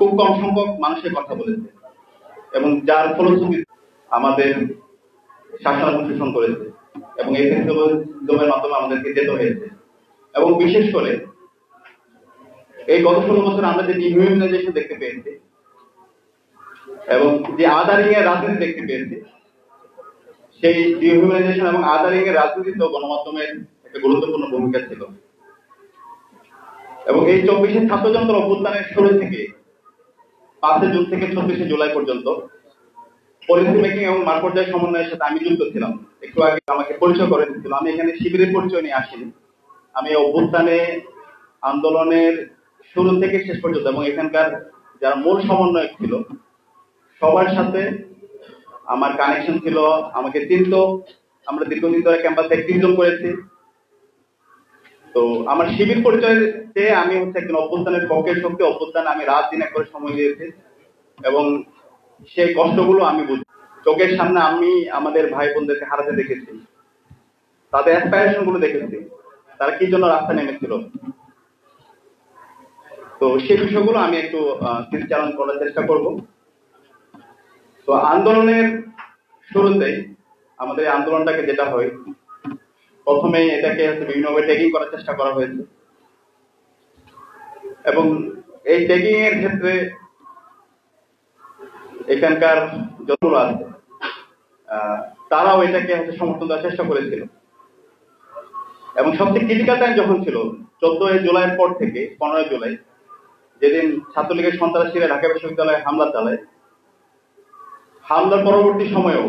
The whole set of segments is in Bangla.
খুব কম সংখ্যক মানুষের কথা বলেছে এবং যার ফলশ্রুতিতে আমাদের শাসনামল শোষণ করেছে এবং এই ফেসিবাদের মাধ্যমে আমাদেরকে যেতে হয়েছে। এবং বিশেষ করে এই গত 16 বছর আমরা যে ডিহিউম্যানাইজেশন দেখতে পেয়েছি এবং যে আদারিং এর রাজনীতি দেখতে পেয়েছি, সেই ডিহিউম্যানাইজেশন এবং আদারিং এর রাজনীতিতেও গণমাধ্যমের একটা গুরুত্বপূর্ণ ভূমিকা ছিল। এবং এই 24 ছাত্র জনতার অভ্যুত্থানের শুরু থেকে 5 জুন থেকে 26 জুলাই পর্যন্ত পলিসি মেকিং এবং মাঠ পর্যায়ে সমন্বয়ের সাথে আমি যুক্ত ছিলাম। একটু আগে আমাকে পরিচয় করে দিচ্ছিল, আমি এখানে শিবিরের পরিচয় নিয়ে আসিনি। আমি অভ্যুত্থানে আন্দোলনের শুরু থেকে শেষ পর্যন্ত এবং এখানকার যারা মূল সমন্বয়ক ছিল সবার সাথে আমার কানেকশন ছিল, আমাকে চিনত। আমরা দীর্ঘদিন ধরে ক্যাম্পাসে অ্যাক্টিভিজম করেছি। তো আমার শিবির পরিচয়তে আমি একজন অভ্যুত্থানের পক্ষের শক্তি, অভ্যুত্থানে আমি রাত দিন এক করে সময় দিয়েছি এবং সেই কষ্টগুলো আমি বুঝি। চোখের সামনে আমি আমাদের ভাই বোনদেরকে হারাতে দেখেছি, তাদের অ্যাসপাইরেশন গুলো দেখেছি, তারা কি জন্য রাস্তা নেমেছিল। তো সেই বিষয়গুলো আমি একটু স্মৃতিচারণ করার চেষ্টা করব। তো আন্দোলনের শুরুতেই আমাদের আন্দোলনটাকে যেটা হয়, প্রথমে এটাকে বিভিন্নভাবে ট্যাগিং করার চেষ্টা করা হয়েছে এবং এই ট্যাগিং এর ক্ষেত্রে এখানকার যতগুলো আছে তারাও এটাকে সমর্থন দেওয়ার চেষ্টা করেছিল। এবং সবচেয়ে ক্রিটিক্যাল টাইম যখন ছিল 14 জুলাইয়ের পর থেকে 15 জুলাই, যেদিন ছাত্রলীগের সন্ত্রাসীরা ঢাকা বিশ্ববিদ্যালয়ে হামলা চালায়, হামলার পরবর্তী সময়েও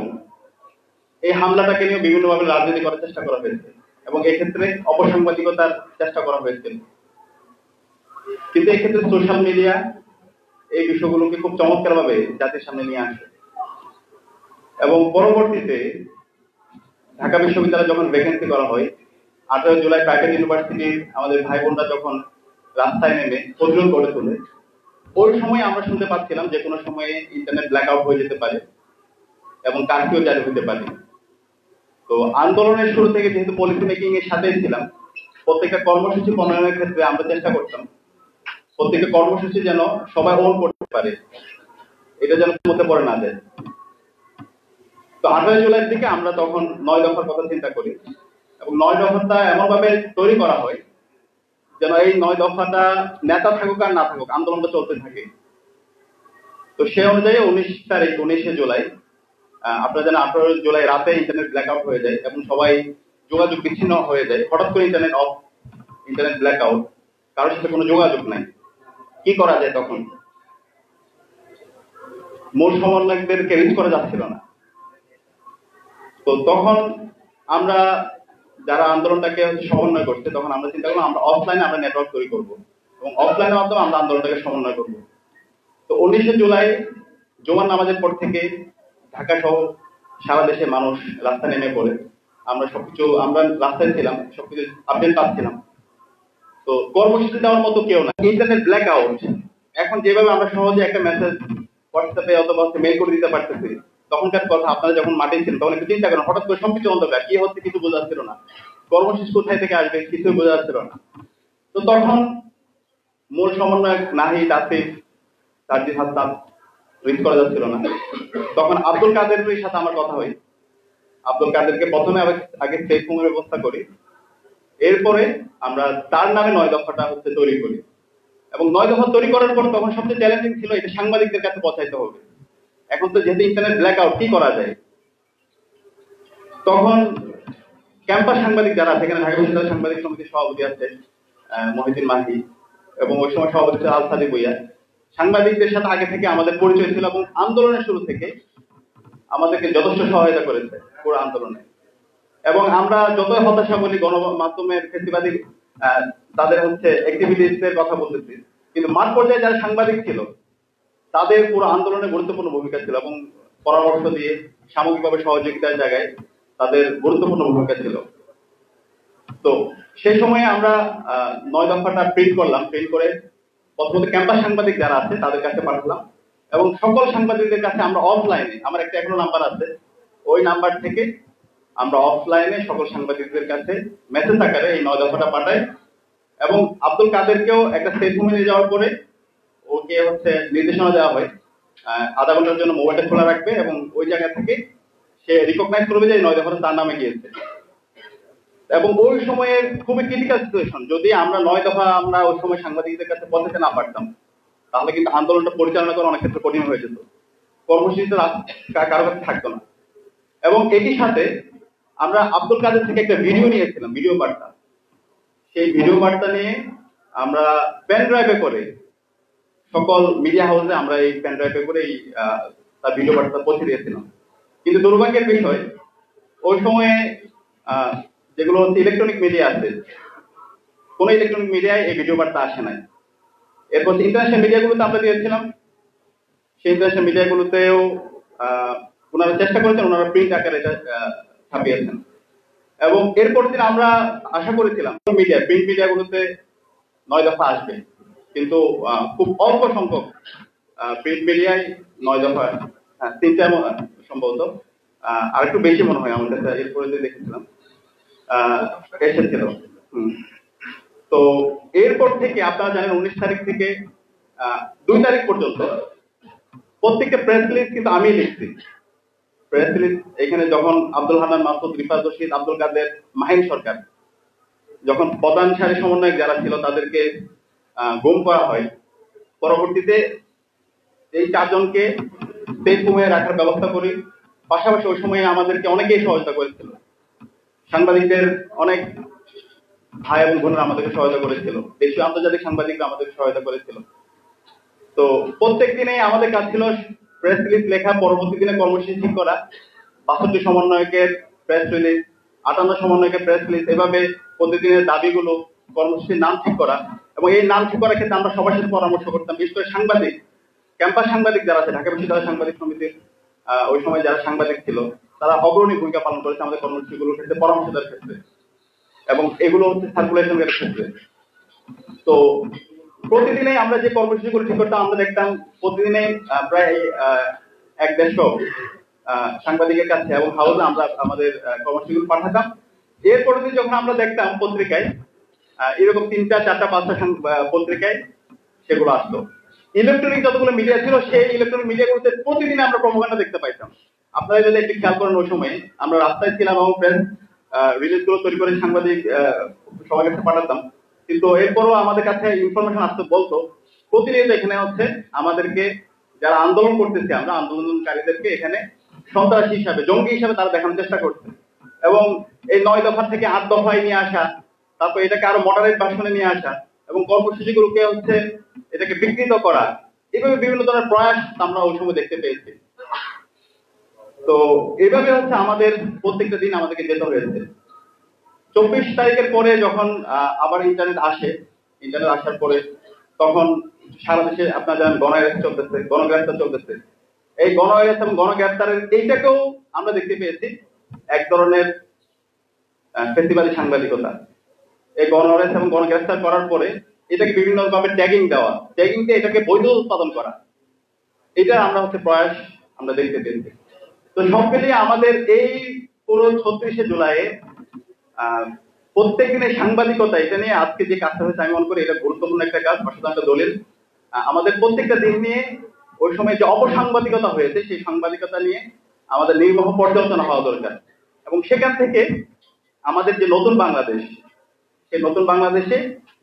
এই হামলাটাকে নিয়ে বিভিন্নভাবে রাজনীতি করার চেষ্টা করা হয়েছে এবং এক্ষেত্রে অপসাংবাদিকতার চেষ্টা করা হয়েছিল। কিন্তু এক্ষেত্রে সোশ্যাল মিডিয়া এই বিষয়গুলোকে খুব চমৎকার ভাবে জাতির সামনে নিয়ে আসে এবং পরবর্তীতে ঢাকা বিশ্ববিদ্যালয়ে যখন ভ্যাকেন্সি করা হয়, 18 জুলাই প্রাইভেট ইউনিভার্সিটির আমাদের ভাই বোনরা যখন রাস্তায় নেমে প্রতিরোধ গড়ে তোলে, ওই সময় আমরা শুনতে পাচ্ছিলাম যে কোনো সময়ে ইন্টারনেট ব্ল্যাক আউট হয়ে যেতে পারে এবং কারফিউ জারি হতে পারে। তো আন্দোলনের শুরু থেকে যেহেতু পলিসি মেকিং এর সাথেই ছিলাম, প্রত্যেকটা কর্মসূচি প্রণয়নের ক্ষেত্রে আমরা চেষ্টা করতাম প্রত্যেকটা কর্মসূচি যেন সবাই ওন করতে পারে, এটা যেন মধ্যে পড়ে না যায়। তো 18 জুলাইয়ের দিকে আমরা তখন 9 দফার কথা চিন্তা করি এবং 9 দফাটা এমন ভাবে তৈরি করা হয় যেন এই 9 দফাটা নেতা থাকুক আর না থাকুক আন্দোলনটা চলতে থাকে। তো সেই অনুযায়ী 19 জুলাই আপনারা জানেন 18 জুলাই রাতে ইন্টারনেট ব্ল্যাক আউট হয়ে যায় এবং সবাই যোগাযোগ বিচ্ছিন্ন হয়ে যায়। হঠাৎ করে internet of, internet black out, কারোর সাথে কোনো যোগাযোগ নাই। কি করা যায় তখন? মূল সমন্বয়কদেরকে রিচ করা যাচ্ছিল না। তো তখন আমরা যারা আন্দোলনটাকে সমন্বয় করছে, তখন আমরা চিন্তা করলাম আমরা অফলাইনে আমরা নেটওয়ার্ক তৈরি করব এবং অফলাইনের মাধ্যমে আমরা আন্দোলনটাকে সমন্বয় করব। তো 19 জুলাই জুমার নামাজের পর থেকে ঢাকা সহ সারা দেশে মানুষ রাস্তায় নেমে পড়ে। আমরা রাস্তায় ছিলাম, সবকিছু আপডেট পাচ্ছিলাম। তো কর্মসূচি দেওয়ার মতো কেউ না, ইন্টারনেট ব্ল্যাক আউট। এখন যেভাবে আমরা সহজে একটা মেসেজ হোয়াটসঅ্যাপে অথবা মেইল করে দিতে পারতেছি, তখনকার কথা আপনারা যখন মাঠে ছিলেন তখন একটু চিন্তা করেন, হঠাৎ করে সবকিছু অন্ধকার, কি হচ্ছে কিছু বোঝা যাচ্ছিল না, কর্মসূচি কোথায় থেকে আসবে কিছু বোঝা যাচ্ছিল না। তো তখন মূল সমন্বয়ক নাহিদ, আসিফ, সার্জিস হাসান রিচ করা যাচ্ছিল না। তখন আব্দুল কাদেরের সাথে আমার কথা হয়। আব্দুল কাদেরকে প্রথমে আগে সেফ রুমের ব্যবস্থা করি, এরপরে আমরা তার নামে 9 দফাটা তৈরি করি এবং 9 দফা তৈরি করার পর তখন সবচেয়ে চ্যালেঞ্জিং ছিল এটা সাংবাদিকদের কাছে পৌঁছাইতে হবে। এখন তো যেহেতু ইন্টারনেট ব্ল্যাক আউট, কি করা যায়? তখন ক্যাম্পাস সাংবাদিক যারা সেখানে ঢাকা বিশ্ববিদ্যালয় সাংবাদিক সমিতির সভাপতি আছে মহিউদ্দিন মাহি এবং ওই সময় সভাপতি ছিল আল সাদি ভুইয়া। সাংবাদিকদের সাথে আগে থেকে আমাদের পরিচয় ছিল এবং আন্দোলনের শুরু থেকে আমাদেরকে যথেষ্ট সহায়তা করেছে পুরো আন্দোলনে। এবং আমরা যতই হতাশা বলি গণমাধ্যমের ফেসিবাদী তাদের অ্যাক্টিভিটিসের কথা বলতেছি, কিন্তু মাঠ পর্যায়ে যারা সাংবাদিক ছিল তাদের পুরো আন্দোলনে গুরুত্বপূর্ণ ভূমিকা ছিল এবং পরামর্শ দিয়ে সামগ্রিকভাবে সহযোগিতার জায়গায় তাদের গুরুত্বপূর্ণ ভূমিকা ছিল। তো সেই সময়ে আমরা 9 দফাটা প্রিন্ট করলাম, প্রিন্ট করে প্রথমত ক্যাম্পাস সাংবাদিক যারা আছে তাদের কাছে পাঠালাম এবং সকল সাংবাদিকদের কাছে আমরা অফলাইনে, আমার একটা এখনো নাম্বার আছে, ওই নাম্বার থেকে আমরা অফলাইনে সকল সাংবাদিকদের কাছে মেসেজ আকারে এই 9 দফাটা পাঠাই এবং আব্দুল কাদেরকেও একটা সেফ রুমে নিয়ে যাওয়ার পরে ওকে হচ্ছে নির্দেশনা দেওয়া হয় আধা ঘন্টার জন্য মোবাইলটা খোলা রাখবে এবং ওই জায়গা থেকে সে রিকগনাইজ করবে যে 9 দফা তার নামে গিয়েছে। এবং ওই সময়ে খুবই ক্রিটিক্যাল সিচুয়েশন, যদি আমরা 9 দফা আমরা ওই সময় সাংবাদিকদের কাছে পৌঁছাতে না পারতাম তাহলে কিন্তু আন্দোলনটা পরিচালনা করা অনেক ক্ষেত্রে কঠিন হয়ে যেত, কর্মসূচি তো কারো কাছে থাকতো না। এবং একই সাথে আমরা আব্দুল কাদের থেকে একটা ভিডিও নিয়েছিলাম, ভিডিও বার্তা। সেই ভিডিও বার্তা নিয়ে আমরা পেন ড্রাইভে করে সকল মিডিয়া হাউসে আমরা এই পেন ড্রাইভে করে তার ভিডিও বার্তা পৌঁছে দিয়েছিলাম। কিন্তু দুর্ভাগ্যের বিষয়, ওই সময়ে যেগুলো হচ্ছে ইলেকট্রনিক মিডিয়া আছে, কোন ইলেকট্রনিক মিডিয়ায় এই ভিডিও বার্তা আসে নাই। এরপর ইন্টারন্যাশনাল মিডিয়াগুলোতে আমরা দিয়েছিলাম, সেই ইন্টারন্যাশনাল মিডিয়াগুলোতেও ওনারা চেষ্টা করেছেন, ওনারা প্রিন্ট আকারে এটা ছাপিয়েছেন। এবং এরপর দিন আমরা আশা করেছিলাম প্রিন্ট মিডিয়াগুলোতে 9 দফা আসবে, কিন্তু খুব অল্প সংখ্যক প্রিন্ট মিডিয়ায় 9 দফা 3টা সম্ভবত, আর একটু বেশি মনে হয় আমার কাছে এরপরে যে দেখেছিলাম এসেছিল। তো এরপর থেকে আপনারা জানেন 19 তারিখ থেকে 2 তারিখ পর্যন্ত প্রত্যেকটা প্রেস রিলিজ কিন্তু আমি লিখছি। প্রেস রিলিজ এখানে যখন আব্দুল হান্নান মাসুদ, রিফাত রশিদ, আব্দুল কাদের, মাহিন সরকার যখন প্রধান সারি সমন্বয়ক যারা ছিল তাদেরকে গুম করা হয়, পরবর্তীতে এই 4 জনকে সেফ রুমে রাখার ব্যবস্থা করি। পাশাপাশি ওই সময়ে আমাদেরকে অনেকেই সহায়তা করেছিল, সাংবাদিকদের অনেক ভাই এবং বোনেরা আমাদেরকে সহায়তা করেছিল, দেশীয় আন্তর্জাতিক সাংবাদিকরা আমাদেরকে সহায়তা করেছিল। তো প্রত্যেক দিনে আমাদের কাজ ছিল প্রেস রিলিজ লেখা, পরবর্তী দিনে কর্মসূচি ঠিক করা, 62 সমন্বয়কের প্রেস রিলিজ, 58 সমন্বয়কের প্রেস রিলিজ, এভাবে প্রতিদিনের দাবিগুলো, কর্মসূচির নাম ঠিক করা। এবং এই নাম ঠিক করার ক্ষেত্রে আমরা সবার সাথে পরামর্শ করতাম, বিশেষ করে সাংবাদিক, ক্যাম্পাস সাংবাদিক যারা আছে, ঢাকা বিশ্ববিদ্যালয় সাংবাদিক সমিতির ওই সময় যারা সাংবাদিক ছিল তারা অগ্রণী ভূমিকা পালন করেছে আমাদের কর্মসূচিগুলোর ক্ষেত্রে, পরামর্শ দেওয়ার ক্ষেত্রে, এবং এগুলো হচ্ছে সার্কুলেশনের ক্ষেত্রে। তো প্রতিদিনে আমরা যে কর্মসূচিগুলো ঠিক করতাম, আমরা দেখতাম প্রতিদিনে প্রায় 1-150 সাংবাদিকের কাছে এবং হাউসে আমরা আমাদের কর্মসূচিগুলো পাঠাতাম। এরপরে যখন আমরা দেখতাম পত্রিকায় এরকম 3টা 4টা 5টা পত্রিকায় সেগুলো আসতো। ইলেকট্রনিক যতগুলো মিডিয়া ছিল সেই ইলেকট্রনিক মিডিয়াগুলোতে প্রতিদিন আমরা প্রপাগান্ডা দেখতে পাইতাম। আপনারা যদি একটু খেয়াল করেন, ওই সময় আমরা রাস্তায় ছিলাম এবং প্রেস রিলিজগুলো তৈরি করে সাংবাদিক সবার কাছে পাঠাতাম। কিন্তু এরপরও আমাদের কাছে ইনফরমেশন আসতে বলতো প্রতিনিয়ত এখানে হচ্ছে আমাদেরকে যারা আন্দোলন করতেছে, আমরা আন্দোলনকারীদেরকে এখানে সন্ত্রাসী হিসাবে, জঙ্গি হিসাবে তারা দেখানোর চেষ্টা করছে। এবং এই 9 দফা থেকে 8 দফায় নিয়ে আসা, তারপর এটাকে আরো মডারেট ভার্সনে নিয়ে আসা এবং কর্মসূচিগুলোকে হচ্ছে এটাকে বিকৃত করা, এইভাবে বিভিন্ন ধরনের প্রয়াস আমরা ওই সময় দেখতে পেয়েছি। তো এইভাবে হচ্ছে আমাদের প্রত্যেকটা দিন আমাদেরকে যেতে হয়েছে। 24 তারিখের পরে যখন আবার ইন্টারনেট আসে, ইন্টারনেট আসার পরে তখন সারা দেশে আপনারা জানেন গণঅ্যারেস্ট চলতেছে, গণগ্রেফতার চলতেছে। এই গণঅ্যারেস্ট এবং গণগ্রেফতারের এইটাকেও আমরা দেখতে পেয়েছি এক ধরনের ফেস্টিভালি সাংবাদিকতা। এই গণঅ্যারেস্ট এবং গণগ্রেফতার করার পরে এটাকে বিভিন্ন ভাবে ট্যাগিং দেওয়া, ট্যাগিং দিয়ে এটাকে বৈধ উৎপাদন করা, এটা আমরা হচ্ছে প্রয়াস আমরা দেখতে পেয়েছি। তো সব মিলিয়ে আমাদের এই পুরো 36শে জুলাইয়ে প্রত্যেক দিনের সাংবাদিকতা, এটা নিয়ে আজকে যে কাজটা হয়েছে আমি মনে করি এটা গুরুত্বপূর্ণ একটা কাজ, অসাধারণ একটা দলিল। আমাদের প্রত্যেকটা দিন নিয়ে ওই সময় যে অপসাংবাদিকতা হয়েছে সেই সাংবাদিকতা নিয়ে আমাদের নির্মহ পর্যালোচনা হওয়া দরকার। এবং সেখান থেকে আমাদের যে নতুন বাংলাদেশ, সেই নতুন বাংলাদেশে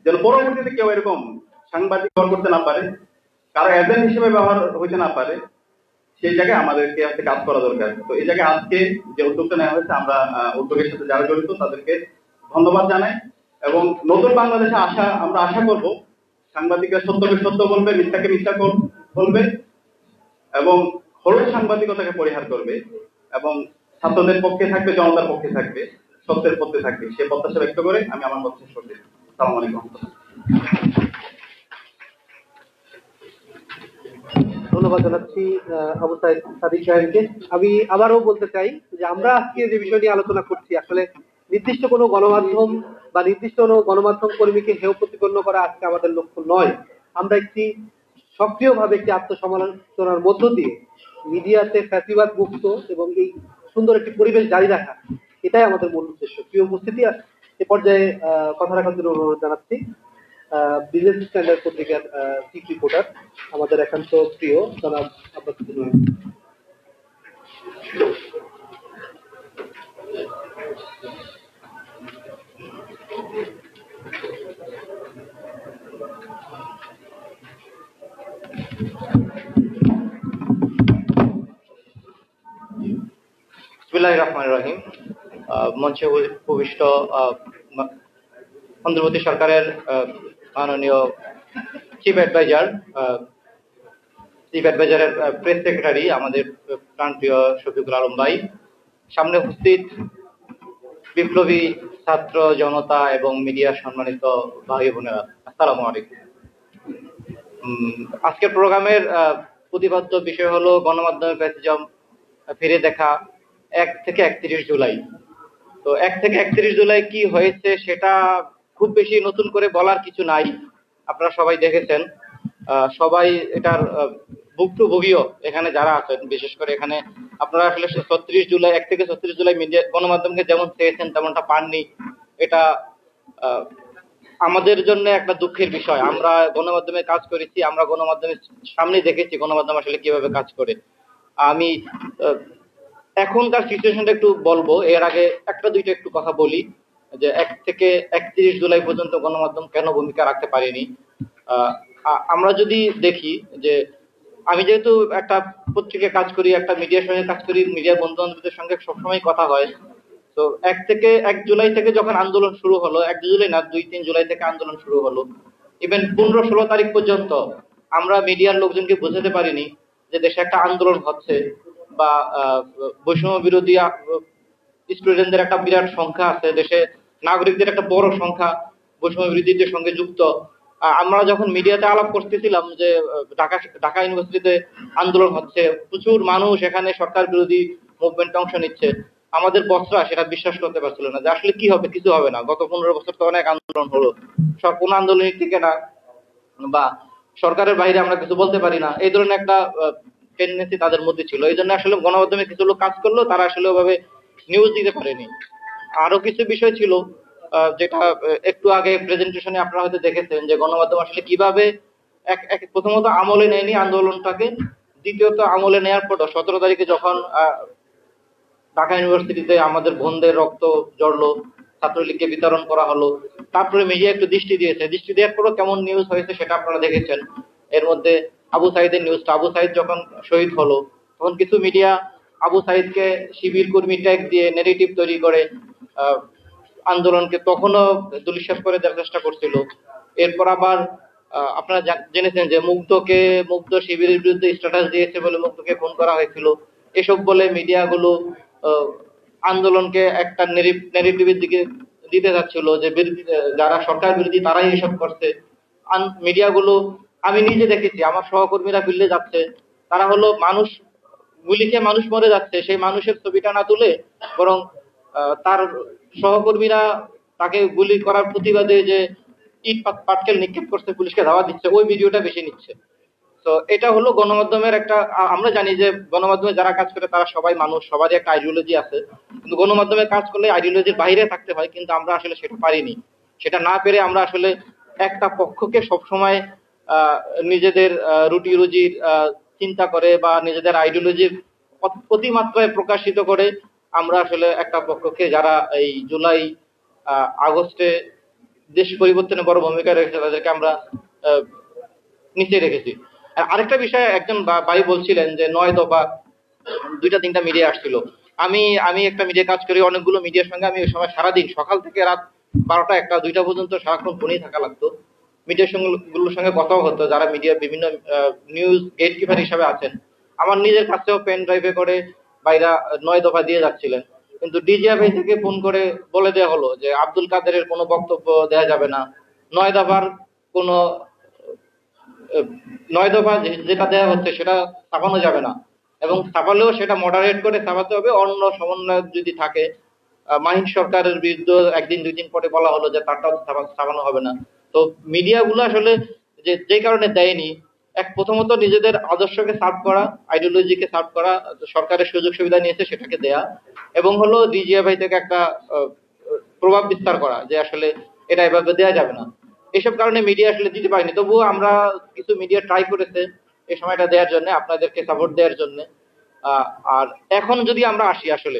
যেন পরবর্তীতে কেউ এরকম সাংবাদিক ব্যবহার করতে না পারে, কারো এজেন্ট হিসেবে ব্যবহার হইতে না পারে, সেই জায়গায় আমাদেরকে আজকে কাজ করা দরকার। তো এই জায়গায় আজকে যে উদ্যোগটা নেওয়া হয়েছে, আমরা উদ্যোগের সাথে যারা জড়িত তাদেরকে ধন্যবাদ জানাই। এবং নতুন বাংলাদেশে আমরা আশা করব সাংবাদিকরা সত্যকে সত্য বলবে, মিথ্যাকে মিথ্যা বলবে এবং হলুদ সাংবাদিকতাকে পরিহার করবে এবং ছাত্রদের পক্ষে থাকবে, জনতার পক্ষে থাকবে, সত্যের পক্ষে থাকবে, সে প্রত্যাশা ব্যক্ত করে আমি আমার কথা শেষ করছি। আসসালামু আলাইকুম। ধন্যবাদ জানাচ্ছি আবু সাইদ সাদিক সাহেবকে। আমি আবারও বলতে চাই যে আমরা আজকে যে বিষয় নিয়ে আলোচনা করছি, আসলে নির্দিষ্ট কোনো গণমাধ্যম বা নির্দিষ্ট কোনো গণমাধ্যম কর্মীকে হেয় প্রতিপন্ন করা আজকে আমাদের লক্ষ্য নয়। আমরা একটি সক্রিয়ভাবে একটি আত্মসমালোচনার মধ্য দিয়ে মিডিয়াতে ফ্যাসিবাদ মুক্ত এবং এই সুন্দর একটি পরিবেশ জারি রাখা, এটাই আমাদের মূল উদ্দেশ্য। প্রিয় উপস্থিতি, এ পর্যায়ে কথা রাখার জন্য অনুরোধ জানাচ্ছি। বিজনেস স্ট্যান্ডার্ড পত্রিকার চিফ রিপোর্টার, আমাদের একান্ত প্রিয় জনাব আব্বাস উদ্দিন। বিসমিল্লাহির রহমানির রহিম। মঞ্চে উপবিষ্ট অন্তর্বর্তী সরকারের মাননীয় চিফ অ্যাডভাইজারের প্রেস সেক্রেটারি আমাদের প্রাণপ্রিয় শফিকুল আলম ভাই, সামনে উপস্থিত বিপ্লবী ছাত্র জনতা এবং মিডিয়া সম্মানিত ভাই বোনেরা, আসসালামু আলাইকুম। আজকের প্রোগ্রামের প্রতিপাদ্য বিষয় হলো গণমাধ্যমের প্যাসিজম ফিরে দেখা 1 থেকে 31 জুলাই। তো 1 থেকে 31 জুলাই কি হয়েছে সেটা খুব বেশি নতুন করে বলার কিছু নাই, আপনারা সবাই দেখেছেন। সবাই এটার ভুক্তভোগীও এখানে যারা আছেন, বিশেষ করে এখানে আপনারা আসলে 36 জুলাই 1 থেকে 36 জুলাই মিডিয়া গণমাধ্যমকে যেমন চেয়েছেন তেমনটা পাননি। এটা আমাদের জন্য একটা দুঃখের বিষয়। আমরা গণমাধ্যমে কাজ করেছি, আমরা গণমাধ্যমের সামনে দেখেছি গণমাধ্যম আসলে কিভাবে কাজ করে। আমি এখনকার সিচুয়েশনটা একটু বলবো, এর আগে একটা দুইটা একটু কথা বলি যে 1 থেকে 31 জুলাই পর্যন্ত গণমাধ্যম কেন ভূমিকা রাখতে পারেনি। আমরা যদি দেখি যে আমি যেহেতু একটা পত্রিকায় কাজ করি, একটা মিডিয়ার সঙ্গে কাজ করি, মিডিয়ার বন্ধু বান্ধবদের সঙ্গে সবসময় কথা হয়। তো 1 জুলাই থেকে যখন আন্দোলন শুরু হলো, 1 জুলাই না 2-3 জুলাই থেকে আন্দোলন শুরু হলো, ইভেন 15-16 তারিখ পর্যন্ত আমরা মিডিয়ার লোকজনকে বোঝাতে পারিনি যে দেশে একটা আন্দোলন হচ্ছে বা বৈষম্য বিরোধী স্টুডেন্টদের একটা বিরাট সংখ্যা আছে দেশে, নাগরিকদের একটা বড় সংখ্যা বৈষম্য বিরোধীদের সঙ্গে যুক্ত। আমরা যখন মিডিয়াতে আলাপ করতেছিলাম যে ঢাকা ইউনিভার্সিটিতে আন্দোলন হচ্ছে, প্রচুর মানুষ এখানে সরকার বিরোধী মুভমেন্টে অংশ নিচ্ছে, আমাদের বসরা সেটা বিশ্বাস করতে পারছিল না যে আসলে কি হবে, কিছু হবে না। গত 15 বছর তো অনেক আন্দোলন হলো, কোন আন্দোলনের থেকে না বা সরকারের বাইরে আমরা কিছু বলতে পারি না, এই ধরনের একটা টেন্ডেন্সি তাদের মধ্যে ছিল। এই জন্য আসলে গণমাধ্যমে কিছু লোক কাজ করলো, তারা আসলে ওভাবে নিউজ দিতে পারেনি। আরো কিছু বিষয় ছিল যেটা একটু আগে প্রেজেন্টেশনে আপনারা হয়তো দেখেছেন যে গণমাধ্যম আসলে কিভাবে প্রথমত আমলে নেয়নি আন্দোলনটাকে, দ্বিতীয়ত আমলে নেওয়ার পর 17 তারিখে যখন ঢাকা ইউনিভার্সিটিতে আমাদের বোনদের রক্ত জড়লো, ছাত্রলীগকে বিতরণ করা হলো, তারপরে মিডিয়া একটু দৃষ্টি দিয়েছে, দৃষ্টি দেওয়ার পরও কেমন নিউজ হয়েছে সেটা আপনারা দেখেছেন। এর মধ্যে আবু সাইদের নিউজটা, আবু সাইদ যখন শহীদ হলো তখন কিছু মিডিয়া আবু সাইদকে শিবির কর্মী ট্যাগ দিয়ে নেগেটিভ তৈরি করে আন্দোলনকে তখনও দুলিশ্বাস করে দেওয়ার চেষ্টা করছিল। এরপর আবার আপনারা জেনেছেন যে মুগ্ধ শিবিরের বিরুদ্ধে স্ট্যাটাস দিয়েছে বলে মুগ্ধকে ফোন করা হয়েছিল। এসব বলে মিডিয়াগুলো আন্দোলনকে একটা নেগেটিভের দিকে দিতে যাচ্ছিল যে যারা সরকার বিরোধী তারাই এসব করছে। মিডিয়াগুলো আমি নিজে দেখেছি, আমার সহকর্মীরা ফিল্ডে যাচ্ছে, তারা হলো মানুষ গুলি খেয়ে মানুষ মরে যাচ্ছে, সেই মানুষের ছবিটা না তুলে বরং তার সহকর্মীরা তাকে গুলি করার প্রতিবাদে যে ইট পাটকেল নিক্ষেপ করছে, পুলিশকে ধাওয়া দিচ্ছে, ওই ভিডিওটা বেশি নিচ্ছে। তো এটা হলো গণমাধ্যমের একটা, আমরা জানি যে গণমাধ্যমে যারা কাজ করে তারা সবাই মানুষ, সবারই একটা আইডিওলজি আছে, কিন্তু গণমাধ্যমে কাজ করলে আইডিওলজির বাইরে থাকতে হয়, কিন্তু আমরা আসলে সেটা পারিনি। সেটা না পেরে আমরা আসলে একটা পক্ষকে সবসময় নিজেদের রুটি রুজির চিন্তা করে বা নিজেদের আইডিওলজির অতিমাত্রায় প্রকাশিত করে আমরা আসলে একটা পক্ষকে, যারা এই জুলাই আগস্টে দেশ পরিবর্তনে বড় ভূমিকা রেখেছে, তাদেরকে আমরা নিচে রেখেছি। আরেকটা বিষয়, একজন ভাই বলছিলেন যে 9 দফা 2-3টা মিডিয়া আসছিল। আমি একটা মিডিয়া কাজ করি, অনেকগুলো মিডিয়ার সঙ্গে আমি ওই সময় সারাদিন সকাল থেকে রাত 12টা 1টা 2টা পর্যন্ত সারাক্ষণ ফোনেই থাকা লাগতো। মিডিয়ার গুলোর সঙ্গে কথাও হতো, যারা মিডিয়া বিভিন্ন নিউজ গেট কিপার হিসাবে আছেন। আমার নিজের কাছেও পেন ড্রাইভে করে বাইরা 9 দফা দিয়ে যাচ্ছিলেন, কিন্তু ডিজিএফআই থেকে ফোন করে বলে দেওয়া হলো যে আব্দুল কাদেরের কোনো বক্তব্য দেওয়া যাবে না, 9 দফার কোনো 9 দফা যেটা দেওয়া হচ্ছে সেটা ছাপানো যাবে না, এবং ছাপালেও সেটা মডারেট করে ছাপাতে হবে। অন্য সমন্বয়ক যদি থাকে, মাহিন সরকারের বিরুদ্ধে 1-2 দিন পরে বলা হলো যে তারটাও ছাপানো হবে না। তো মিডিয়াগুলো আসলে যে কারণে দেয়নি, প্রথমত নিজেদের আদর্শকে সার্ভ করা, আইডিওলজিকে সার্ভ করা, সরকারের সুযোগ সুবিধা নিয়েছে সেটাকে দেয়া, এবং হলো ডিজিএফআই থেকে একটা প্রভাব বিস্তার করা যে আসলে এটা এভাবে দেওয়া যাবে না। এসব কারণে মিডিয়া আসলে দিতে পারিনি। তবুও আমরা কিছু মিডিয়া ট্রাই করেছে এই সময়টা দেওয়ার জন্য, আপনাদেরকে সাপোর্ট দেওয়ার জন্য। আর এখন যদি আমরা আসি, আসলে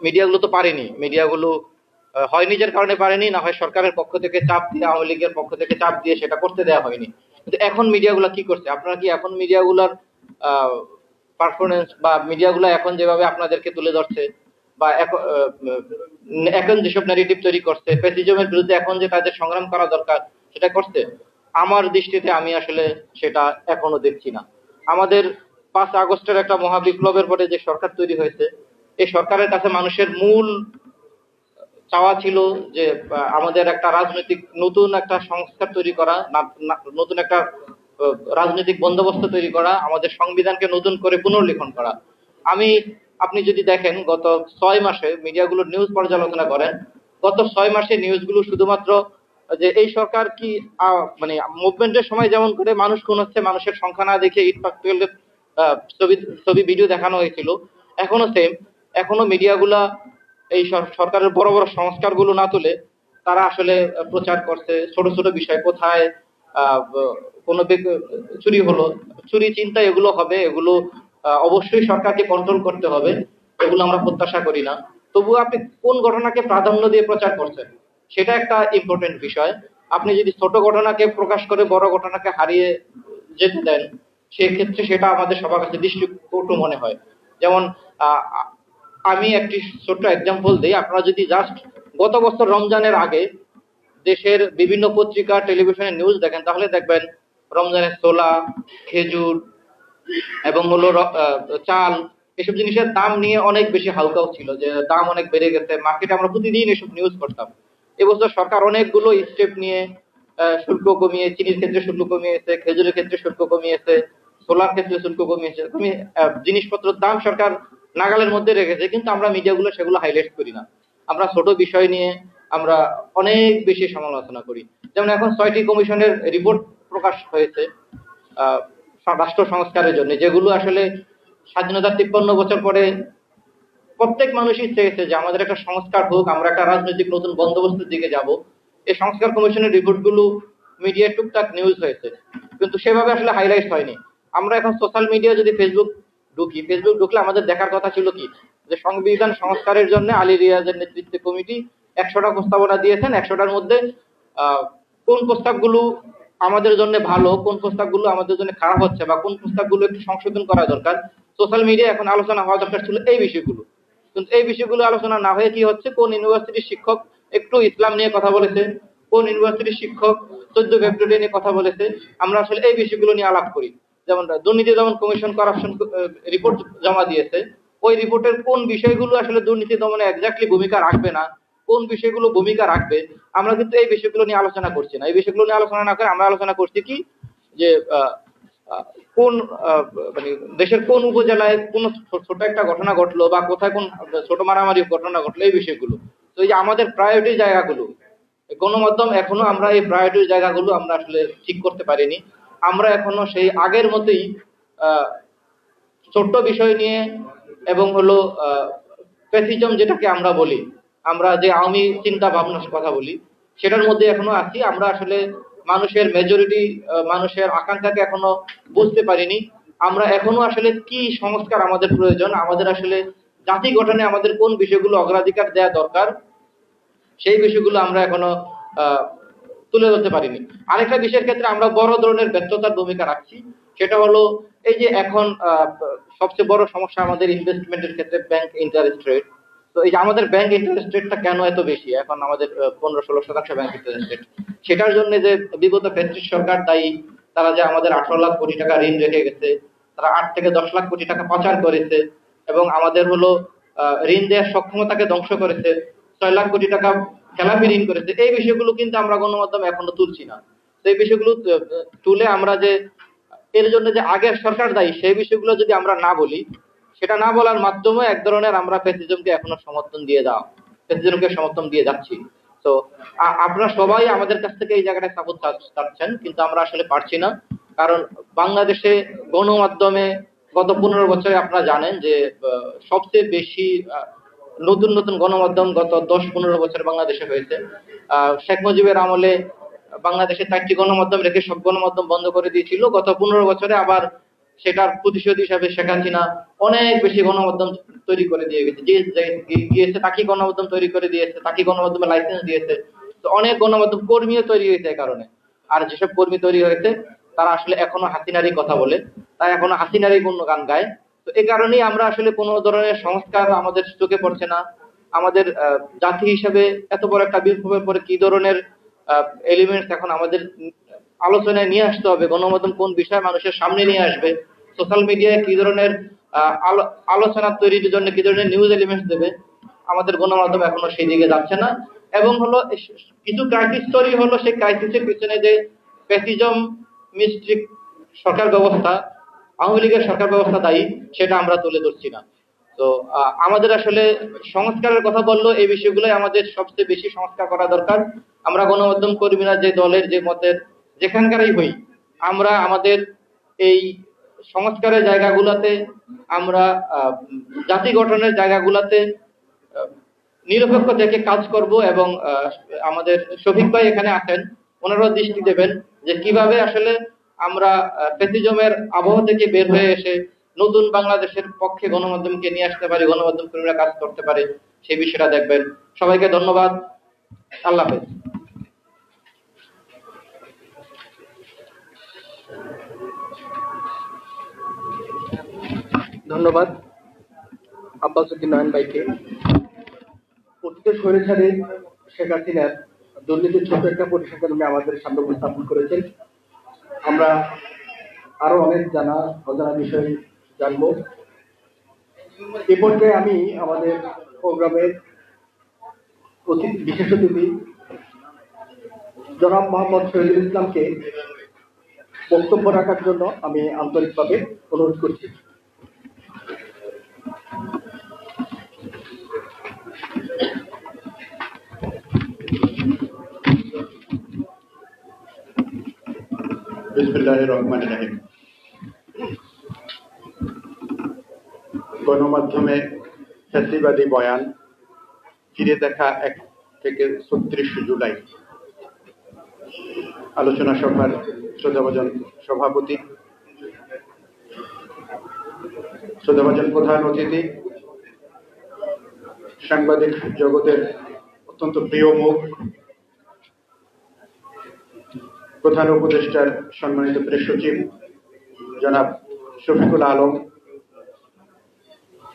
মিডিয়াগুলো তো পারেনি, মিডিয়াগুলো হয় নিজের কারণে পারেনি, না হয় সরকারের পক্ষ থেকে চাপ দিয়ে, আওয়ামী লীগের পক্ষ থেকে চাপ দিয়ে সেটা করতে দেওয়া হয়নি। কিন্তু এখন মিডিয়াগুলো কি করছে? আপনারা কি এখন মিডিয়াগুলোর পারফরমেন্স বা মিডিয়াগুলো এখন যেভাবে আপনাদেরকে তুলে ধরছে বা এখন যেসব ন্যারেটিভ তৈরি করছে, ফ্যাসিজমের বিরুদ্ধে এখন যে তাদের সংগ্রাম করা দরকার সেটা করছে? আমার দৃষ্টিতে আমি আসলে সেটা এখনো দেখছি না। আমাদের 5 আগস্টের একটা মহাবিপ্লবের পরে যে সরকার তৈরি হয়েছে, এই সরকারের কাছে মানুষের মূল চাওয়া ছিল যে আমাদের একটা রাজনৈতিক নতুন একটা সংস্কার তৈরি করা, নতুন একটা রাজনৈতিক বন্দোবস্ত তৈরি করা, আমাদের সংবিধানকে নতুন করে পুনর্লিখন করা। আপনি যদি দেখেন গত 6 মাসে মিডিয়াগুলোর নিউজ পর্যালোচনা করেন, গত 6 মাসে নিউজগুলো শুধুমাত্র যে এই সরকার কি মানে মুভমেন্টের সময় যেমন করে মানুষ খুন হচ্ছে, মানুষের সংখ্যা না দেখে ইট পাটকেলের ছবি ভিডিও দেখানো হয়েছিল, এখনো সেম। এখনো মিডিয়াগুলা এই সরকারের বড় বড় সংস্কারগুলো না তুলে তারা আসলে প্রচার করছে ছোট ছোট বিষয়, কোথায় কোনো চুরি হলো, চুরি চিন্তা এগুলো হবে, এগুলো অবশ্যই সরকারকে কন্ট্রোল করতে হবে, এগুলো আমরা প্রত্যাশা করি না। তবু আপনি কোন ঘটনাকে প্রাধান্য দিয়ে প্রচার করছেন সেটা একটা ইম্পর্টেন্ট বিষয়। আপনি যদি ছোট ঘটনাকে প্রকাশ করে বড় ঘটনাকে হারিয়ে যেতে দেন, সেক্ষেত্রে সেটা আমাদের সবার কাছে দৃষ্টিকটু মনে হয়। যেমন আমি একটি ছোট্ট এক্সাম্পল দিই। আপনারা যদি জাস্ট গত বছর রমজানের আগে দেশের বিভিন্ন পত্রিকা টেলিভিশনে নিউজ দেখেন, তাহলে দেখবেন রমজানের ছোলা, খেজুর এবং হলো চাল, এসব জিনিসের দাম নিয়ে অনেক বেশি হালকাও ছিল, যে দাম অনেক বেড়ে গেছে মার্কেটে। আমরা প্রতিদিন এসব নিউজ করতাম। এবছর সরকার অনেকগুলো স্টেপ নিয়ে শুল্ক কমিয়ে, চিনির ক্ষেত্রে শুল্ক কমিয়েছে, খেজুরের ক্ষেত্রে শুল্ক কমিয়েছে, ছোলার ক্ষেত্রে শুল্ক কমিয়েছে, জিনিসপত্রের দাম সরকার নাগালের মধ্যে রেখেছে। কিন্তু আমরা মিডিয়াগুলো সেগুলো হাইলাইট করি না। আমরা ছোট বিষয় নিয়ে আমরা অনেক বেশি সমালোচনা করি। যেমন এখন 6টি কমিশনের রিপোর্ট প্রকাশ হয়েছে রাষ্ট্র সংস্কারের জন্য, যেগুলো আসলে স্বাধীনতার 53 বছর পরে প্রত্যেক মানুষই চেয়েছে যে আমাদের একটা সংস্কার হোক, আমরা একটা রাজনৈতিক নতুন বন্দোবস্তের দিকে যাব। এই সংস্কার কমিশনের রিপোর্টগুলো মিডিয়ায় টুকটাক নিউজ হয়েছে, কিন্তু সেভাবে আসলে হাইলাইট হয়নি। আমরা এখন সোশ্যাল মিডিয়া যদি ফেসবুক ঢুকলে আমাদের দেখার কথা ছিল কি, যে সংবিধান সংস্কারের জন্য আলী রিয়াজের নেতৃত্বে কমিটি 100টা প্রস্তাবনা দিয়েছেন। 100টার মধ্যে কোন প্রস্তাবগুলো আমাদের জন্য ভালো, কোন প্রস্তাবগুলো আমাদের জন্য খারাপ হচ্ছে, বা কোন প্রস্তাবগুলো একটু সংশোধন করা দরকার, সোশ্যাল মিডিয়া এখন আলোচনা হওয়া দরকার ছিল এই বিষয়গুলো। কিন্তু এই বিষয়গুলো আলোচনা না হয়ে কি হচ্ছে, কোন ইউনিভার্সিটির শিক্ষক একটু ইসলাম নিয়ে কথা বলেছে, কোন ইউনিভার্সিটির শিক্ষক 14 ফেব্রুয়ারি নিয়ে কথা বলেছে, আমরা আসলে এই বিষয়গুলো নিয়ে আলাপ করি। যেমন দুর্নীতি দমন কমিশন কারাপশন রিপোর্ট জমা দিয়েছে, ওই রিপোর্টের কোন বিষয়গুলো আসলে দুর্নীতি দমনে এক্স্যাক্টলি ভূমিকা রাখবে না, কোন বিষয়গুলো ভূমিকা রাখবে, আমরা কিন্তু এই বিষয়গুলো নিয়ে আলোচনা করছি না। এই বিষয়গুলো নিয়ে আলোচনা না করে আমরা আলোচনা করছি কি, যে কোন মানে দেশের কোন উপজেলায় কোন ছোট একটা ঘটনা ঘটলো, বা কোথায় কোন ছোট মারামারি ঘটনা ঘটলো, এই বিষয়গুলো। তো এই যে আমাদের প্রায়োরিটি জায়গাগুলো, গণমাধ্যম এখনো আমরা এই প্রায়োরিটি জায়গাগুলো আমরা আসলে ঠিক করতে পারিনি। আমরা এখনো সেই আগের মতোই ছোট্ট বিষয় নিয়ে এবং হলো ফ্যাসিজম যেটাকে আমরা বলি, আমরা যে আওয়ামী চিন্তা ভাবনার কথা বলি, সেটার মধ্যে এখনো আছি। আমরা আসলে মানুষের মেজরিটি, মানুষের আকাঙ্ক্ষাকে এখনো বুঝতে পারিনি। আমরা এখনো আসলে কি সংস্কার আমাদের প্রয়োজন, আমাদের আসলে জাতি গঠনে আমাদের কোন বিষয়গুলো অগ্রাধিকার দেওয়া দরকার, সেই বিষয়গুলো আমরা এখনো তুলে ধরতে পারিনি। আরেকটা বিষয়ের ক্ষেত্রে আমরা বড় ধরনের ব্যর্থতার ভূমিকা রাখছি, সেটা হলো এই যে এখন সবচেয়ে বড় সমস্যা আমাদের ইনভেস্টমেন্টের ক্ষেত্রে ব্যাংক ইন্টারেস্ট রেট। তো এই যে আমাদের ব্যাংক ইন্টারেস্ট রেটটা কেন এত বেশি, এখন আমাদের 15-16% ব্যাংক ইন্টারেস্ট রেট, সেটার জন্য যে বিগত ফ্যাসিস্ট সরকার দায়ী। তারা যে আমাদের 18 লাখ কোটি টাকা ঋণ রেখে গেছে, তারা 8 থেকে 10 লাখ কোটি টাকা পাচার করেছে, এবং আমাদের হলো ঋণ দেওয়ার সক্ষমতাকে ধ্বংস করেছে, 6 লাখ কোটি টাকা খেলাপি ঋণ করেছে। এই বিষয়গুলো কিন্তু আমরা গণমাধ্যমে এখনো তুলছি না। সেই বিষয়গুলো তুলে আমরা যে এর জন্য যে আগের সরকার দায়ী, সেই বিষয়গুলো যদি আমরা না বলি, সেটা না বলার মাধ্যমে এক ধরনের আমরা ফ্যাসিজমকে এখনো সমর্থন দিয়ে যাচ্ছি। তো আপনারা সবাই আমাদের কাছ থেকে এই জায়গাটা সাপোর্ট চাচ্ছেন, কিন্তু আমরা আসলে পারছি না। কারণ বাংলাদেশে গণমাধ্যমে গত 15 বছরে আপনারা জানেন যে সবচেয়ে বেশি নতুন নতুন গণমাধ্যম গত 10-15 বছর বাংলাদেশে হয়েছে। শেখ মুজিবের আমলে বাংলাদেশে 4টি গণমাধ্যম রেখে সব গণমাধ্যম বন্ধ করে দিয়েছিল। গত 15 বছরে আবার সেটার প্রতিশোধ হিসাবে শেখ হাসিনা অনেক বেশি গণমাধ্যম তৈরি করে দিয়ে গেছে। যে গিয়েছে তাকে গণমাধ্যম তৈরি করে দিয়েছে, তাকে গণমাধ্যমের লাইসেন্স দিয়েছে। তো অনেক গণমাধ্যম কর্মীও তৈরি হয়েছে এই কারণে। আর যেসব কর্মী তৈরি হয়েছে তারা আসলে এখনো হাসিনারই কথা বলে, তাই এখনো হাসিনারই গুণগান গায়। তো এই কারণেই আমরা আসলে কোনো ধরনের সংস্কার আমাদের চোখে পড়ছে না। আমাদের জাতি হিসাবে এত বড় একটা বিপ্লবের পরে কি ধরনের এলিমেন্টস এখন আমাদের আলোচনায় নিয়ে আসতে হবে, গণমাধ্যম কোন বিষয় মানুষের সামনে নিয়ে আসবে, সোশ্যাল মিডিয়ায় কি ধরনের আলোচনা তৈরির জন্য কি ধরনের নিউজ এলিমেন্টস দেবে, আমাদের গণমাধ্যম এখনো সেই দিকে যাচ্ছে না। এবং হলো কিছু ক্রাইসিস তৈরি হলো, সেই ক্রাইসিসের পিছনে যে প্যাসিজম মিস্ট্রিক সরকার ব্যবস্থা, আওয়ামী লীগের সরকার ব্যবস্থা দায়ী, সেটা আমরা তুলে ধরছি না। তো আমাদের আসলে সংস্কারের কথা বললো, এই বিষয়গুলোই আমাদের সবচেয়ে বেশি সংস্কার করা দরকার। আমরা গণমাধ্যম কর্মীরা যে দলের যে মতের যেখানকারই হই, আমরা আমাদের এই সংস্কারের জায়গাগুলোতে, আমরা জাতি গঠনের জায়গাগুলোতে নিরপেক্ষ থেকে কাজ করব। এবং আমাদের শফিক ভাই এখানে আছেন, ওনারাও দৃষ্টি দেবেন যে কিভাবে আসলে আমরা ফ্যাসিজমের আবহ থেকে বের হয়ে এসে নতুন বাংলাদেশের পক্ষে গণমাধ্যমকে নিয়ে আসতে পারি, গণমাধ্যম কর্মীরা কাজ করতে পারে, সেই বিষয়টা দেখবেন। সবাইকে ধন্যবাদ। আল্লাহ হাফেজ। ধন্যবাদ আব্বাস উদ্দিন নয়ন ভাইকে। অতীতের স্বৈরাচারী শেখ হাসিনার দুর্নীতির ছোট একটা পরিসংখ্যান উনি আমাদের সামনে উপস্থাপন করেছেন। আমরা আরো অনেক অজানা বিষয় জানবো। এ পর্যায়ে আমি আমাদের প্রোগ্রামের বিশেষ অতিথি জনাব মোহাম্মদ শহীদুল ইসলামকে বক্তব্য রাখার জন্য আমি আন্তরিকভাবে অনুরোধ করছি। বিসমিল্লাহির রহমানির রহিম। গণমাধ্যমে ফ্যাসিবাদী বয়ান, ফিরে দেখা 1 থেকে 36 জুলাই। আলোচনা সভার শ্রদ্ধাভাজন সভাপতি, শ্রদ্ধাভাজন প্রধান অতিথি, সাংবাদিক জগতের অত্যন্ত প্রিয় মুখ, প্রধান উপদেষ্টার সম্মানিত প্রেস সচিব জনাব শফিকুল আলম,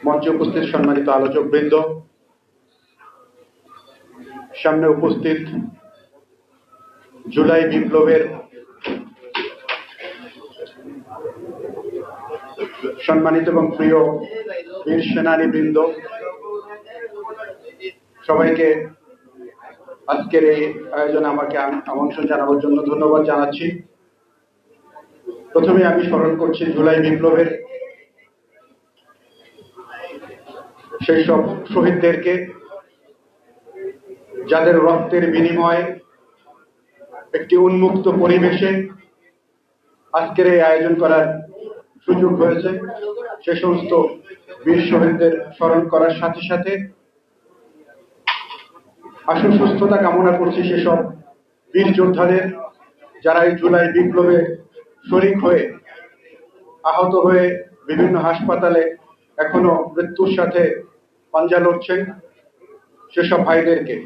মঞ্চে উপস্থিত সম্মানিত আলোচক বৃন্দ, সামনে উপস্থিত জুলাই বিপ্লবের সম্মানিত এবং প্রিয় বীর সেনানী বৃন্দ, সবাইকে আজকের এই আয়োজনে আমাকে আমন্ত্রণ জানাবার জন্য ধন্যবাদ জানাচ্ছি। প্রথমে আমি স্মরণ করছি জুলাই বিপ্লবের সেই সব শহীদদেরকে, যাদের রক্তের বিনিময়ে একটি উন্মুক্ত পরিবেশে আজকের এই আয়োজন করার সুযোগ হয়েছে। সে সমস্ত বীর শহীদদের স্মরণ করার সাথে সাথে আশু সুস্থতা কামনা করছি সেসব বীর যোদ্ধাদের, যারা এই জুলাই বিপ্লবে শরিক হয়ে আহত হয়ে বিভিন্ন হাসপাতালে এখনো মৃত্যুর সাথে পাঞ্জা লড়ছেন, সেসব ভাইদেরকে।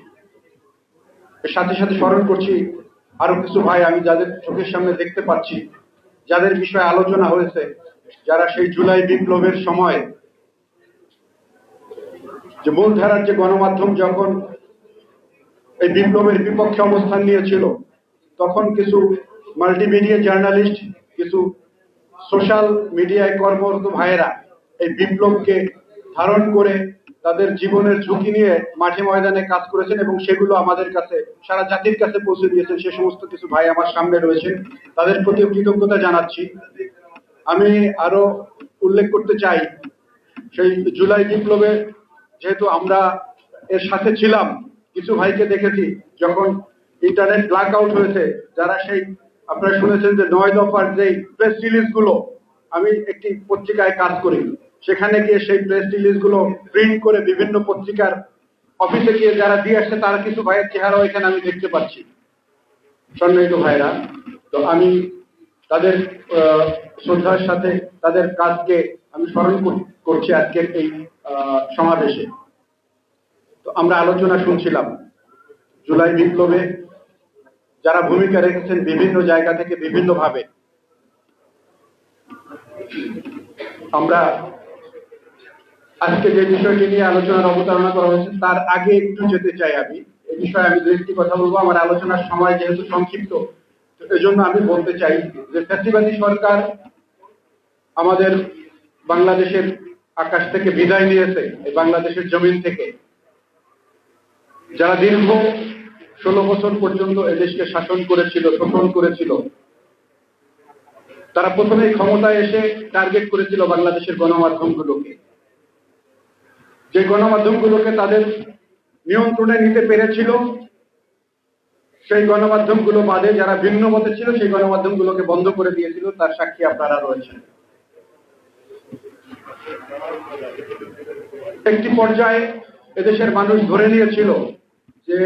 এর সাথে সাথে স্মরণ করছি আরো কিছু ভাই আমি যাদের চোখের সামনে দেখতে পাচ্ছি, যাদের বিষয়ে আলোচনা হয়েছে, যারা সেই জুলাই বিপ্লবের সময় যে মূলধারার যে গণমাধ্যম যখন এই বিপ্লবের বিপক্ষে অবস্থান নিয়েছিল, তখন কিছু মাল্টিমিডিয়া জার্নালিস্ট, কিছু সোশ্যাল মিডিয়ায় কর্মরত ভাইয়েরা এই বিপ্লবকে ধারণ করে তাদের জীবনের ঝুঁকি নিয়ে মাঠে ময়দানে কাজ করেছেন এবং সেগুলো আমাদের কাছে, সারা জাতির কাছে পৌঁছে দিয়েছেন। সে সমস্ত কিছু ভাই আমার সামনে রয়েছেন, তাদের প্রতি কৃতজ্ঞতা জানাচ্ছি। আমি আরো উল্লেখ করতে চাই, সেই জুলাই বিপ্লবে যেহেতু আমরা এর সাথে ছিলাম, কিছু ভাইকে দেখেছি যখন ইন্টারনেট ব্ল্যাক আউট হয়েছে, যারা সেই আপনারা শুনেছেন যে 9 দফার যে প্রেস রিলিজ গুলো, আমি একটি পত্রিকায় কাজ করি, সেখানে গিয়ে সেই প্রেস রিলিজ গুলো প্রিন্ট করে বিভিন্ন পত্রিকার অফিসে গিয়ে যারা দিয়ে আসছে, তারা কিছু ভাইয়ের চেহারাও এখানে আমি দেখতে পাচ্ছি। সম্মানিত ভাইরা, তো আমি তাদের শ্রদ্ধার সাথে তাদের কাজকে আমি স্মরণ করছি আজকের এই সমাবেশে। তো আমরা আলোচনা শুনছিলাম জুলাই বিপ্লবে যারা ভূমিকা রেখেছেন বিভিন্ন জায়গা থেকে বিভিন্ন ভাবে। আমরা আজকে যে বিষয়টি নিয়ে আলোচনার অবতারণা করা হয়েছে তার আগে একটু যেতে চাই। আমি এই বিষয়ে আমি দু একটি কথা বলবো। আমার আলোচনার সময় যেহেতু সংক্ষিপ্ত, এজন্য আমি বলতে চাই যে ফ্যাসিবাদী সরকার আমাদের বাংলাদেশের আকাশ থেকে বিদায় নিয়েছে, এই বাংলাদেশের জমিন থেকে। যারা দীর্ঘ 16 বছর পর্যন্ত এদেশকে শাসন করেছিল, শোষণ করেছিল, তারা প্রথমে ক্ষমতায় এসে টার্গেট করেছিল বাংলাদেশের গণমাধ্যমগুলোকে। যে গণমাধ্যমগুলোকে তাদের নিয়ন্ত্রণে নিতে পেরেছিল, সেই গণমাধ্যমগুলো বাদে যারা ভিন্ন মতে ছিল সেই গণমাধ্যমগুলোকে বন্ধ করে দিয়েছিল। তার সাক্ষী আপনারা রয়েছেন। একটি পর্যায়ে এদেশের মানুষ ধরে নিয়েছিল যে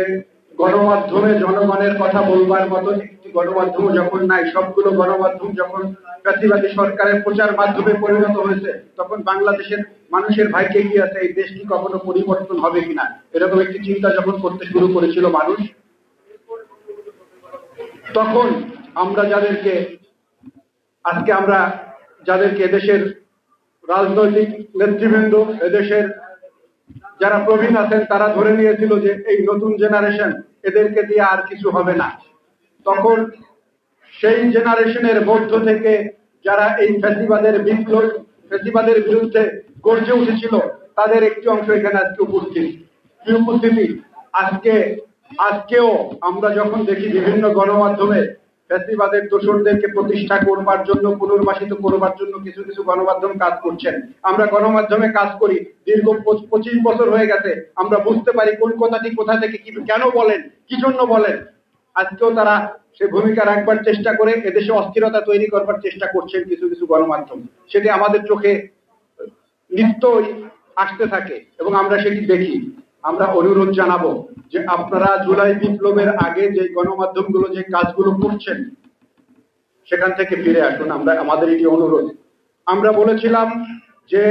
গণমাধ্যমে জনগণের কথা বলবার মতো একটি গণমাধ্যম যখন নাই, সবগুলো গণমাধ্যম যখন ফ্যাসিবাদী সরকারের প্রচার মাধ্যমে পরিণত হয়েছে, তখন বাংলাদেশের মানুষের ভাগ্যে কি আছে, এই দেশ কি কখনো পরিবর্তন হবে কিনা, এরকম একটি চিন্তা যখন করতে শুরু করেছিল মানুষ, তখন আমরা যাদেরকে এদেশের রাজনৈতিক নেতৃবৃন্দ, এদেশের যারা প্রবীণ আছেন, তারা ধরে নিয়েছিল যে এই নতুন জেনারেশন, এদেরকে দিয়ে আর কিছু হবে না। তখন সেই জেনারেশনের মধ্য থেকে যারা এই ফ্যাসিবাদের বিরুদ্ধে গর্জে উঠেছিল, তাদের একটি অংশ এখানে আজকে উপস্থিতি। আজকেও আমরা যখন দেখি বিভিন্ন গণমাধ্যমে ফ্যাসিবাদের দোসরদেরকে প্রতিষ্ঠা করবার জন্য, পুনর্বাসিত করবার জন্য কিছু কিছু গণমাধ্যম কাজ করছেন। আমরা গণমাধ্যমে কাজ করি, দীর্ঘ 25 বছর হয়ে গেছে। আমরা বুঝতে পারি কোন কথাটি কোথা থেকে কেন বলেন, কি জন্য বলেন। আজকেও তারা সে ভূমিকা রাখবার চেষ্টা করে এদেশে অস্থিরতা তৈরি করবার চেষ্টা করছেন কিছু কিছু গণমাধ্যম। সেটি আমাদের চোখে নিত্যই আসতে থাকে এবং আমরা সেটি দেখি। আমরা অনুরোধ জানাবো যে আপনারা জুলাই বিপ্লবের আগে যে গণমাধ্যমগুলো যে কাজগুলো করছেন সেখান থেকে ফিরে আসুন। আমাদের এটি অনুরোধ। আমরা বলেছিলাম যে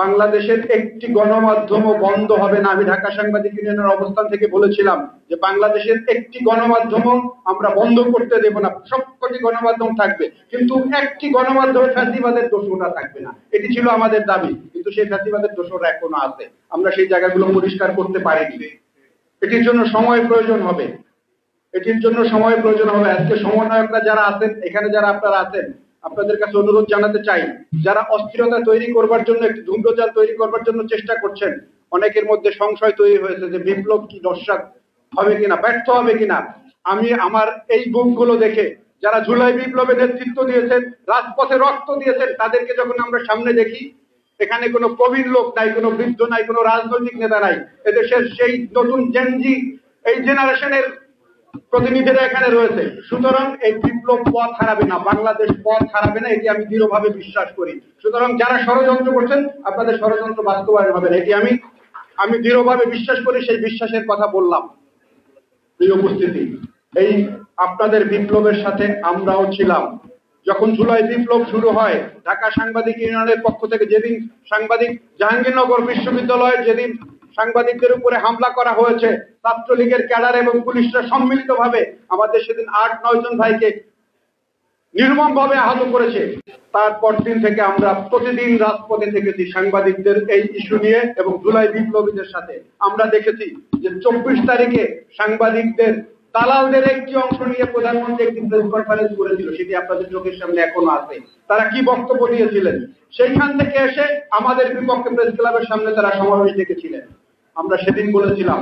বাংলাদেশের একটি গণমাধ্যমও বন্ধ হবে না। আমি ঢাকা সাংবাদিক ইউনিয়নের অবস্থান থেকে বলেছিলাম যে বাংলাদেশের একটি গণমাধ্যমও আমরা বন্ধ করতে দেব না, সবকটি গণমাধ্যম থাকবে, কিন্তু একটি গণমাধ্যমে ফ্যাসিবাদের দোষরা থাকবে না। এটি ছিল আমাদের দাবি, কিন্তু সেই ফ্যাসিবাদের দোষরা এখনো আছে। আমরা সেই জায়গাগুলো পরিষ্কার করতে পারিনি। এটির জন্য সময় প্রয়োজন হবে। আজকে সমন্বয়করা যারা আছেন এখানে, যারা আপনারা আছেন, আপনাদের কাছে অনুরোধ জানাতে চাই, যারা অস্থিরতা তৈরি করবার জন্য, একটি ধূম্রজাল তৈরি করবার জন্য চেষ্টা করছেন, অনেকের মধ্যে সংশয় তৈরি হয়েছে যে বিপ্লব কি নস্যাৎ হবে কিনা, ব্যর্থ হবে কিনা। আমি আমার এই বুকগুলো দেখে যারা জুলাই বিপ্লবে নেতৃত্ব দিয়েছেন, রাজপথে রক্ত দিয়েছেন, তাদেরকে যখন আমরা সামনে দেখি, এখানে কোনো প্রবীণ লোক নাই, কোনো বৃদ্ধ নাই, কোনো রাজনৈতিক নেতা নাই। এদেশের সেই নতুন জেনজি, এই জেনারেশনের প্রতিনিধিরা এখানে রয়েছে। সুতরাং এই বিপ্লব পথ হারাবে না, বাংলাদেশ পথ হারাবে না, এটি আমি দৃঢ়ভাবে বিশ্বাস করি। সুতরাং যারা ষড়যন্ত্র করছেন, আপনাদের ষড়যন্ত্র বাস্তবায়ন হবে না, এটি আমি দৃঢ়ভাবে বিশ্বাস করি। সেই বিশ্বাসের কথা বললাম। প্রিয় উপস্থিতি, এই আপনাদের বিপ্লবের সাথে আমরাও ছিলাম। যখন জুলাই বিপ্লব শুরু হয়, ঢাকা সাংবাদিক ইউনিয়নের পক্ষ থেকে যেদিন জাহাঙ্গীরনগর বিশ্ববিদ্যালয়ের যেদিন সাংবাদিকদের উপরে হামলা করা হয়েছে, ছাত্রলীগের ক্যাডার এবং পুলিশরা সম্মিলিতভাবে আমাদের সেদিন 8-9 জন ভাইকে নির্মমভাবে আহত করেছে। তারপর দিন থেকে আমরা প্রতিদিন রাজপথে থেকেছি সাংবাদিকদের এই ইস্যু নিয়ে এবং জুলাই বিপ্লবীদের সাথে। আমরা দেখেছি যে 24 তারিখে সাংবাদিকদের দালালদের একটি অংশ নিয়ে প্রধানমন্ত্রী একটি প্রেস কনফারেন্স করেছিল, সেটি আপনাদের চোখের সামনে এখনো আছে। তারা কি বক্তব্য দিয়েছিলেন, সেইখান থেকে এসে আমাদের বিপক্ষে প্রেস ক্লাবের সামনে তারা সমাবেশ ডেকেছিলেন। আমরা সেদিন বলেছিলাম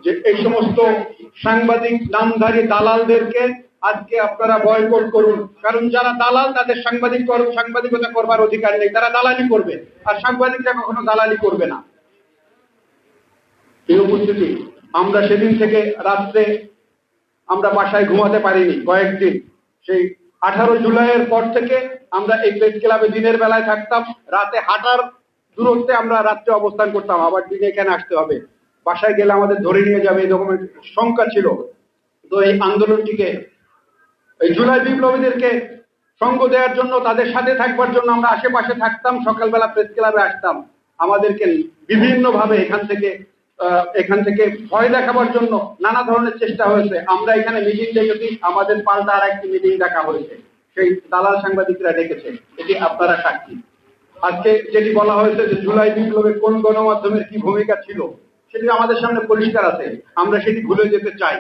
যে এই সমস্ত সাংবাদিক নামধারী দালালদেরকে আজকে আপনারা বয়কট করুন, কারণ যারা দালাল তাদের সাংবাদিকতা করবার অধিকার নেই, তারা দালালি করবে, আর সাংবাদিকরা কখনো দালালি করবে না। এই উপস্থিতি, আমরা সেদিন থেকে রাত্রে আমরা বাসায় ঘুমাতে পারিনি কয়েকদিন। সেই 18 জুলাইয়ের পর থেকে আমরা এই প্রেস ক্লাবে দিনের বেলায় থাকতাম, রাতে হাঁটার দূরত্বে আমরা রাত্রে অবস্থান করতাম, আবার দিনে এখানে আসতে হবে, বাসায় গেলে আমাদের ধরে নিয়ে যাবে, এই রকমের শঙ্কা ছিল। তো এই আন্দোলনটিকে, এই জুলাই বিপ্লবীদেরকে সঙ্গ দেওয়ার জন্য, তাদের সাথে থাকবার জন্য আমরা আশেপাশে থাকতাম, সকালবেলা প্রেস ক্লাবে আসতাম। আমাদেরকে বিভিন্নভাবে এখান থেকে ভয় দেখাবার জন্য নানা ধরনের চেষ্টা হয়েছে। আমরা এখানে মিটিং ডেকেছি, আমাদের পাল্টা আর একটি মিটিং ডাকা হয়েছে, সেই দালাল সাংবাদিকরা ডেকেছে, এটি আপনারা সাক্ষী। আজকে যেটি বলা হয়েছে যে জুলাই বিপ্লবে কোন গণমাধ্যমের কি ভূমিকা ছিল, সেটি আমাদের সামনে পরিষ্কার আছে। আমরা সেটি ভুলে যেতে চাই।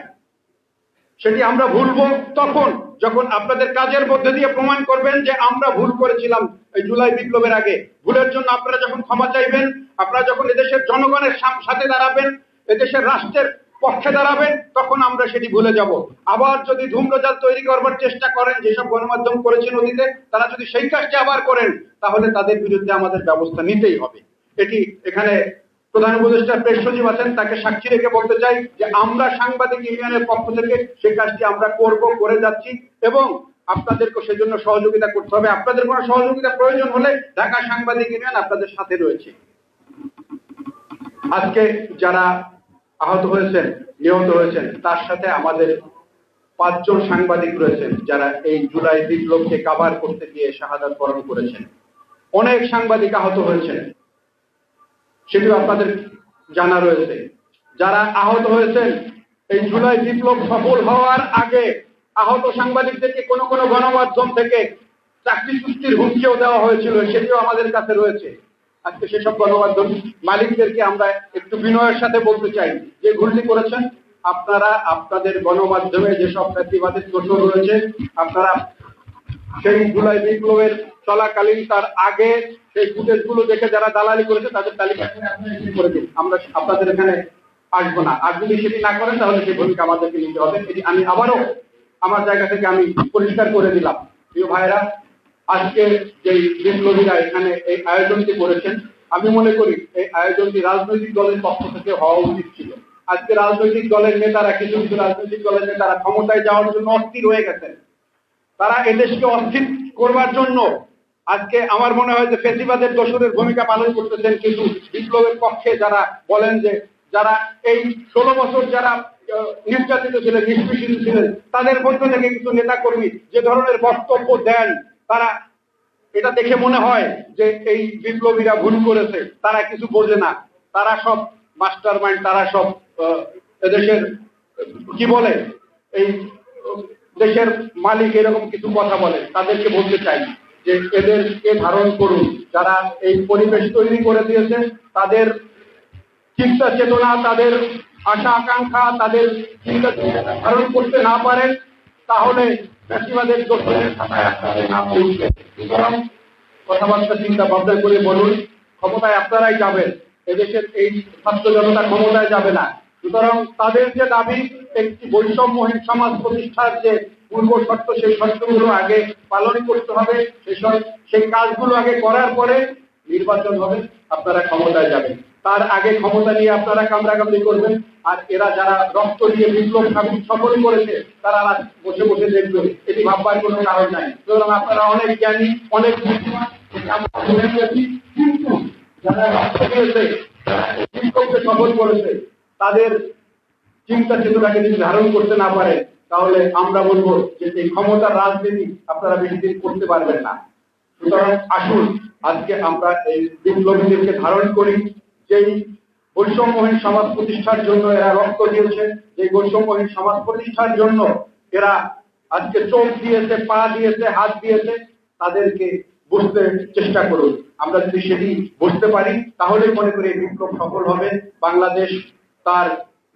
সেটি আমরা ভুলবো তখন যখন আপনাদের কাজের মধ্যে দিয়ে প্রমাণ করবেন যে আমরা ভুল করেছিলাম এই জুলাই বিপ্লবের আগে। ভুলের জন্য আপনারা যখন ক্ষমা চাইবেন, আপনারা যখন এদেশের জনগণের সাথে দাঁড়াবেন, এদেশের রাষ্ট্রের পক্ষে দাঁড়াবেন, তখন আমরা সেটি ভুলে যাব। আবার যদি ধূম্রজাল তৈরি করবার চেষ্টা করেন, যেসব গণমাধ্যম করেছেন অতীতে, তারা যদি সেই কাজটি আবার করেন, তাহলে তাদের বিরুদ্ধে আমাদের ব্যবস্থা নিতেই হবে। এটি এখানে প্রধান উপদেষ্টার প্রেস সচিব আছেন, তাকে সাক্ষী রেখে বলতে চাই যে আমরা সাংবাদিক ইউনিয়নের পক্ষ থেকে সেই কাজটি আমরা করে যাচ্ছি এবং আপনাদেরকে সেজন্য সহযোগিতা করতে হবে। আপনাদের কোনো সহযোগিতা প্রয়োজন হলে ঢাকা সাংবাদিক ইউনিয়ন আপনাদের সাথে রয়েছে। আজকে যারা আহত হয়েছেন, নিহত হয়েছেন, তার সাথে আমাদের 5 জন সাংবাদিক রয়েছেন যারা এই জুলাই বিপ্লবকে কাভার করতে গিয়ে শাহাদাত বরণ করেছেন। অনেক সাংবাদিক আহত হয়েছেন, সেটিও আপনাদের জানা রয়েছে। যারা আহত হয়েছেন, এই জুলাই বিপ্লব সফল হওয়ার আগে আহত সাংবাদিকদেরকে কোনো গণমাধ্যম থেকে চাকরি চুক্তির হুমকিও দেওয়া হয়েছিল, সেটিও আমাদের কাছে রয়েছে। আজকে সেসব গণমাধ্যম মালিকদেরকে আমরা একটু বিনয়ের সাথে বলতে চাই যে ভুলটি করেছেন আপনারা। আপনাদের গণমাধ্যমে যেসব ফ্যাসিবাদের দোষর রয়েছে, আপনারা সেই জুলাই বিপ্লবের চলাকালীন তার আগে সেই ফুটেজগুলো দেখে যারা দালালি করেছে তাদের তালিকা করে দিন। আমরা আপনাদের এখানে আসবো না। আর যদি সেটি না করেন তাহলে সেই ভূমিকা আমাদেরকে নিতে হবে। এটি আমি আবারও আমার জায়গা থেকে আমি পরিষ্কার করে দিলাম। প্রিয় ভাইরা, আজকে যে বিপ্লবীরা এখানে এই আয়োজনটি করেছেন, আমি মনে করি এই আয়োজনটি রাজনৈতিক দলের পক্ষ থেকে হওয়া উচিত ছিল। আজকে রাজনৈতিক দলের নেতারা, কিছু রাজনৈতিক দলের নেতারা ক্ষমতায় যাওয়ার জন্য অস্থির হয়ে গেছেন। তারা এদেশকে অস্থির করবার জন্য আজকে আমার মনে হয় যে ফেসিবাদের দোসরের ভূমিকা পালন করতেছেন। কিন্তু বিপ্লবের পক্ষে যারা বলেন যে যারা এই 16 বছর যারা নির্যাতিত ছিলেন, নিষ্পেষিত ছিলেন, তাদের মধ্য থেকে কিছু নেতাকর্মী যে ধরনের বক্তব্য দেন, তারা এটা দেখে মনে হয় যে এই বিপ্লবীরা ভুল করেছে, তারা কিছু বোঝে না, তারা সব মাস্টার মাইন্ড, তারা সব এদেশের কি বলে এই দেশের মালিক, এরকম কিছু কথা বলে। তাদেরকে বলতে চাই যে এদেরকে ধারণ করুন। যারা এই পরিবেশ তৈরি করে দিয়েছে, তাদের চিন্তা চেতনা, তাদের আশা আকাঙ্ক্ষা, তাদের চিন্তা ধারণ করতে না পারেন, তাহলে ফ্যাসিবাদের দোষরের কথাবার্তা চিন্তা ভাবনা করে বলুন। ক্ষমতায় আপনারাই যাবেন, এদেশের এই ছাত্র জনতা ক্ষমতায় যাবে না। সুতরাং তাদের যে দাবি একটি বৈষম্যহীন সমাজ প্রতিষ্ঠার যে পূর্ব শর্ত, সেই শর্তগুলো আগে পালন করতে হবে। সেই কাজগুলো আগে করার পরে নির্বাচন হবে, আপনারা ক্ষমতায় যাবেন। তার আগে ক্ষমতা নিয়ে আপনারা কামড়াকামড়ি করবেন। আর এরা যারা রক্ত দিয়ে বিপ্লব সফল করেছে, তারা বসে বসে দেখবে, এটি ভাববার কোনো কারণ নাই। সুতরাং আপনারা অনেক জ্ঞানী, অনেক বুদ্ধিমান, কিন্তু যারা রক্ত দিয়েছে, বিপ্লবকে সফল করেছে, তাদের চিন্তা চেতনাকে যদি ধারণ করতে না পারে, তাহলে আমরা বলবো যে এই ক্ষমতার রাজনীতি আপনারা বেশি দিন করতে পারবেন না। সুতরাং আসুন আজকে আমরা এই বিপ্লবীদেরকে ধারণ করি। যেই বৈষম্যহীন সমাজ প্রতিষ্ঠার জন্য এরা রক্ত দিয়েছে, যে বৈষম্যহীন সমাজ প্রতিষ্ঠার জন্য এরা আজকে চোখ দিয়েছে, পা দিয়েছে, হাত দিয়েছে, তাদেরকে বুঝতে চেষ্টা করুন। আমরা যদি সেটি বুঝতে পারি, তাহলেই মনে করি বিপ্লব সফল হবে, বাংলাদেশ তার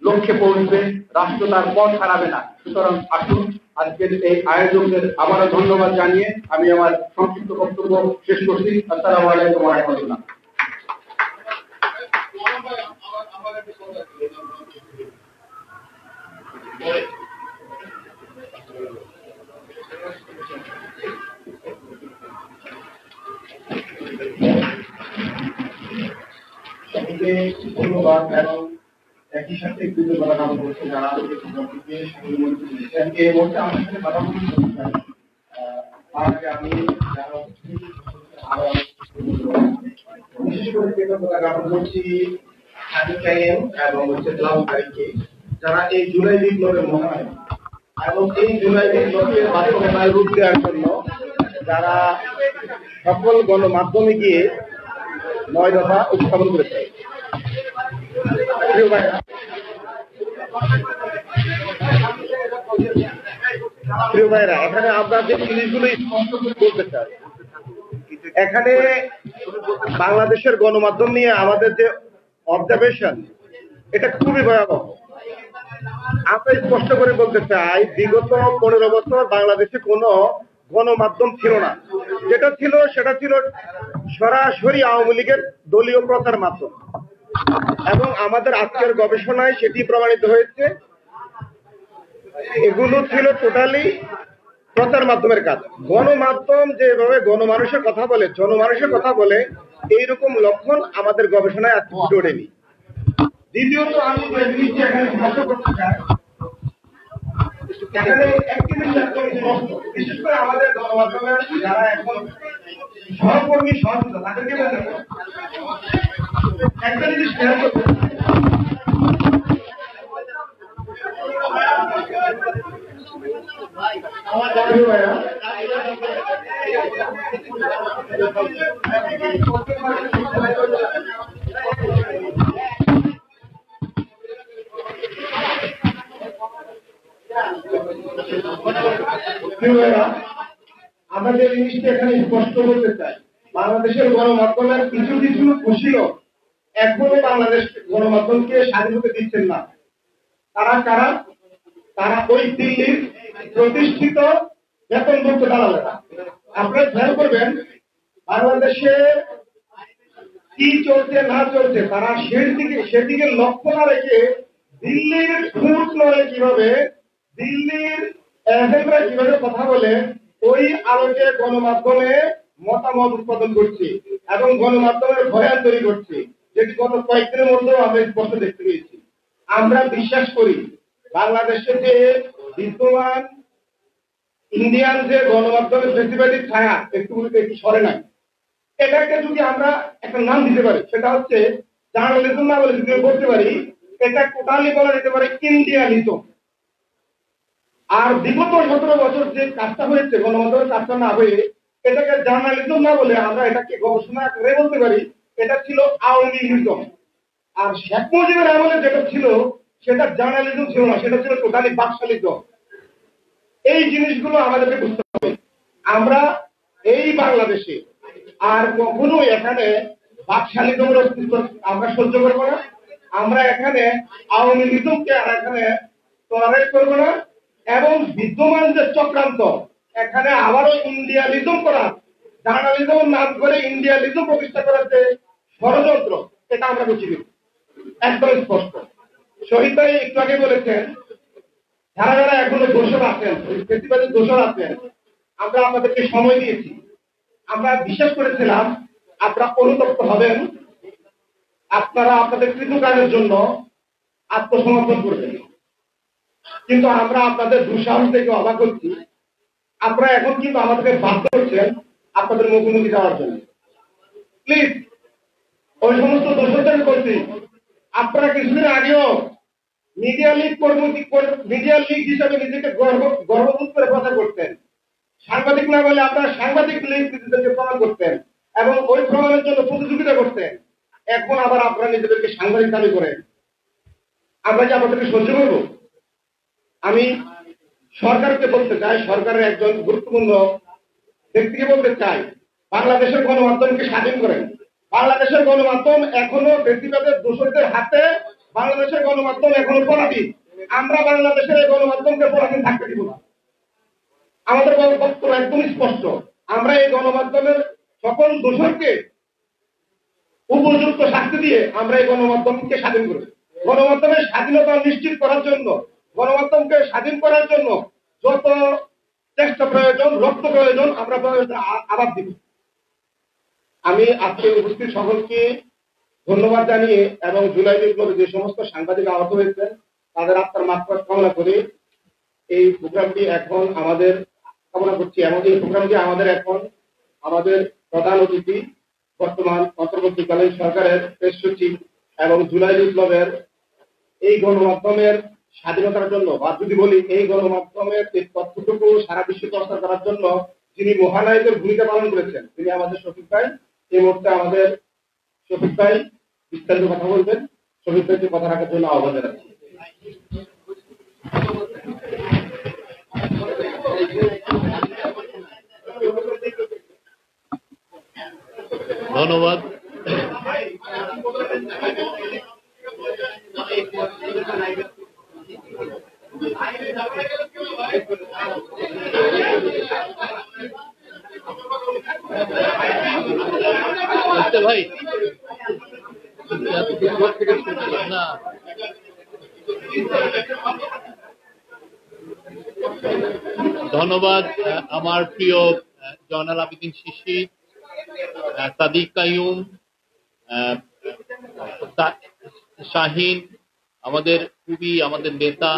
লক্ষ্যে পৌঁছবে, রাষ্ট্র তার পথ হারাবে না। সুতরাং আসুন আজকের এই আয়োজকদের আবারও ধন্যবাদ জানিয়ে আমি আমার সংক্ষিপ্ত বক্তব্য শেষ করছি। আসসালামু আলাইকুম ওয়া রাহমাতুল্লাহ। ধন্যবাদ এবং একই সাথে কৃতজ্ঞতা জ্ঞাপন করছি যারা আমাদের প্রোগ্রামটিকে এই মুহূর্তে আমার সাথে কথা বলতে চাই। আমি বিশেষ করে কৃতজ্ঞতা জ্ঞাপন করছি এবং ক্লাব তারিখকে, যারা এই জুলাই বিপ্লবের মহানায়ক এবং এই জুলাই বিপ্লবকে বাস্তবায়নের রূপ দেওয়ার জন্য যারা সকল গণমাধ্যমে গিয়ে 9 দফা উপস্থাপন করেছে। প্রিয় ভাইরা, এখানে আমরা যে জিনিসগুলো স্পষ্ট করে বলতে চাই, এখানে বাংলাদেশের গণমাধ্যম নিয়ে আমাদের যে অবজারভেশন, এটা খুবই ভয়াবহ। আমরা স্পষ্ট করে বলতে চাই, বিগত 15 বছর বাংলাদেশে কোনো গণমাধ্যম ছিল না। যেটা ছিল সেটা ছিল সরাসরি আওয়ামী লীগের দলীয় প্রচার মাধ্যম, এবং আমাদের আজকের গবেষণায় সেটি প্রমাণিত হয়েছে। এগুলো ছিল টোটালি প্রচার মাধ্যমের কাজ। গণমাধ্যম যেভাবে গণমানুষের কথা বলে, জনমানুষের কথা বলে, এইরকম লক্ষণ আমাদের গবেষণায় আজ ফুটে ওঠেনি। দ্বিতীয়ত, আমি যে জিনিসটি এখানে স্পষ্ট করতে চাই, এখানে একটি জিনিস একদম স্পষ্ট, বিশেষ করে আমাদের গণমাধ্যমের যারা এখন সহকর্মী সহযোগিতা, তাদেরকে বলতে একটা জিনিস খেয়াল করতে, আমরা যে জিনিসটা এখানে স্পষ্ট করতে চাই, বাংলাদেশের গণমাধ্যমের কিছু কিছু কুশীলক এখনো বাংলাদেশ গণমাধ্যমকে স্বাধীন হতে দিচ্ছেন না। তারা কারা? তারা ওই দিল্লির প্রতিষ্ঠিত বেতনভুক্ত দালালেরা। আপনারা খেয়াল করবেন, বাংলাদেশে কি চলছে না চলছে তারা সেদিকে লক্ষ্য না রেখে দিল্লির ফুট নড়ে কিভাবে, দিল্লির এজেন্টরা কিভাবে কথা বলে, ওই আলোকে গণমাধ্যমে মতামত উৎপাদন করছে এবং গণমাধ্যমের ভয়ান তৈরি করছে, যেটি গত কয়েকদিনের মধ্যেও আমরা স্পষ্ট দেখতে পেয়েছি। আমরা বিশ্বাস করি বাংলাদেশে যে বিদ্যমান ইন্ডিয়ান যে গণমাধ্যমের ফেসিবাদী ছায়া একটু সরে নাই, এটাকে যদি আমরা একটা নাম দিতে পারি, সেটা হচ্ছে জার্নালিজম না বলে যদি বলতে পারি, এটা টোটালি বলা যেতে পারে ইন্ডিয়ানিজম। আর বিগত 17 বছর যে কাজটা হয়েছে, গণমাধ্যমের কাজটা না হয়ে এটাকে জার্নালিজম না বলে আমরা এটাকে গবেষণা করে বলতে পারি এটা ছিল আওয়ামী লীগিজম। আর শেখ মুজিবের আমলে যেটা ছিল সেটা জার্নালিজম ছিল না, সেটা ছিল টোটালি বাকশালিজম। এই জিনিসগুলো আমাদেরকে বুঝতে হবে। আমরা এই বাংলাদেশে আর কখনো এখানে বাকশালিজমের অস্তিত্ব আমরা সহ্য করবো না। আমরা এখানে আওয়ামী লীগকে আর এখানে টলারেট করবো না, এবং বিদ্যমান যে চক্রান্ত, এখানে আবারও ইন্ডিয়ালিজম করা, জার্নালিজম নাম করে ইন্ডিয়ালিজম প্রতিষ্ঠা করার যে ষড়যন্ত্র, এটা আমরা বুঝি একদম স্পষ্ট। শহীদ ভাই একটু আগে বলেছেন, যারা যারা এখনো দোষর আছেন, ফেসিবাদের দোষর আছেন, আমরা আপনাদেরকে সময় দিয়েছি। আমরা বিশ্বাস করেছিলাম আপনারা অনুতপ্ত হবেন, আপনারা আপনাদের কৃতকার্যের জন্য আত্মসমর্পণ করবেন। কিন্তু আমরা আপনাদের দুঃসাহস থেকে অবাক হচ্ছি। আপনারা এখন কিন্তু আমাদেরকে বাধ্য করছেন আপনাদের মুখোমুখি যাওয়ার জন্য। প্লিজ, ওই সমস্ত দোষরদের বলছি, আপনারা কিছুদিন আগেও মিডিয়া লীগ হিসাবে নিজেকে গর্ববোধ করে প্রচার করতেন। সাংবাদিক না বলে আপনারা সাংবাদিক লীগ নিজেদেরকে প্রমাণ করতেন এবং ওই প্রমাণের জন্য প্রতিযোগিতা করতেন। এখন আবার আপনারা নিজেদেরকে সাংবাদিক দাবি করেন। আমরা কি আপনাদেরকে সহ্য করব? আমি সরকারকে বলতে চাই, সরকারের একজন গুরুত্বপূর্ণ ব্যক্তিকে বলতে চাই, বাংলাদেশের গণমাধ্যমকে স্বাধীন করেন। বাংলাদেশের গণমাধ্যম এখনো ফেসিবাদের দোষরদের হাতে, বাংলাদেশের গণমাধ্যম এখনো পরাধীন। আমরা বাংলাদেশের এই গণমাধ্যমকে পরাধীন থাকতে দিব না। আমাদের বক্তব্য একদম স্পষ্ট। আমরা এই গণমাধ্যমের সকল দোষরকে উপযুক্ত শাস্তি দিয়ে আমরা এই গণমাধ্যমকে স্বাধীন করব। গণমাধ্যমের স্বাধীনতা নিশ্চিত করার জন্য, গণমাধ্যমকে স্বাধীন করার জন্য যত চেষ্টা প্রয়োজন, রক্ত প্রয়োজন, আমরা আবার দিব। আমি আজকে উপস্থিত সকলকে ধন্যবাদ জানিয়ে এবং জুলাই বিপ্লবে যে সমস্ত সাংবাদিক আহত হয়েছেন তাদের আত্মার মাগফিরাত কামনা করে এই প্রোগ্রামটি এখন আমাদের কামনা করছি, এবং এই প্রোগ্রামটি আমাদের এখন আমাদের প্রধান অতিথি, বর্তমান অন্তর্বর্তীকালীন সরকারের প্রেস সচিব এবং জুলাই বিপ্লবের এই গণমাধ্যমের স্বাধীনতার জন্য, বা যদি বলি এই গণমাধ্যমের এই তথ্যটুকু সারা বিশ্বে চর্চা করার জন্য যিনি মহানায়কের ভূমিকা পালন করেছেন তিনি আমাদের শফিক ভাই। এই মুহূর্তে আমাদের শফিক ভাই বিস্তারিত কথা বলবেন। শফিক ভাইকে কথা রাখার জন্য আহ্বান জানাচ্ছি। ধন্যবাদ। ভাই না ধন্যবাদ আমার প্রিয় জয়নাল আবেদিন শিশি, সাদিক কাইয়ুম, শাহিন, আমাদের নেতা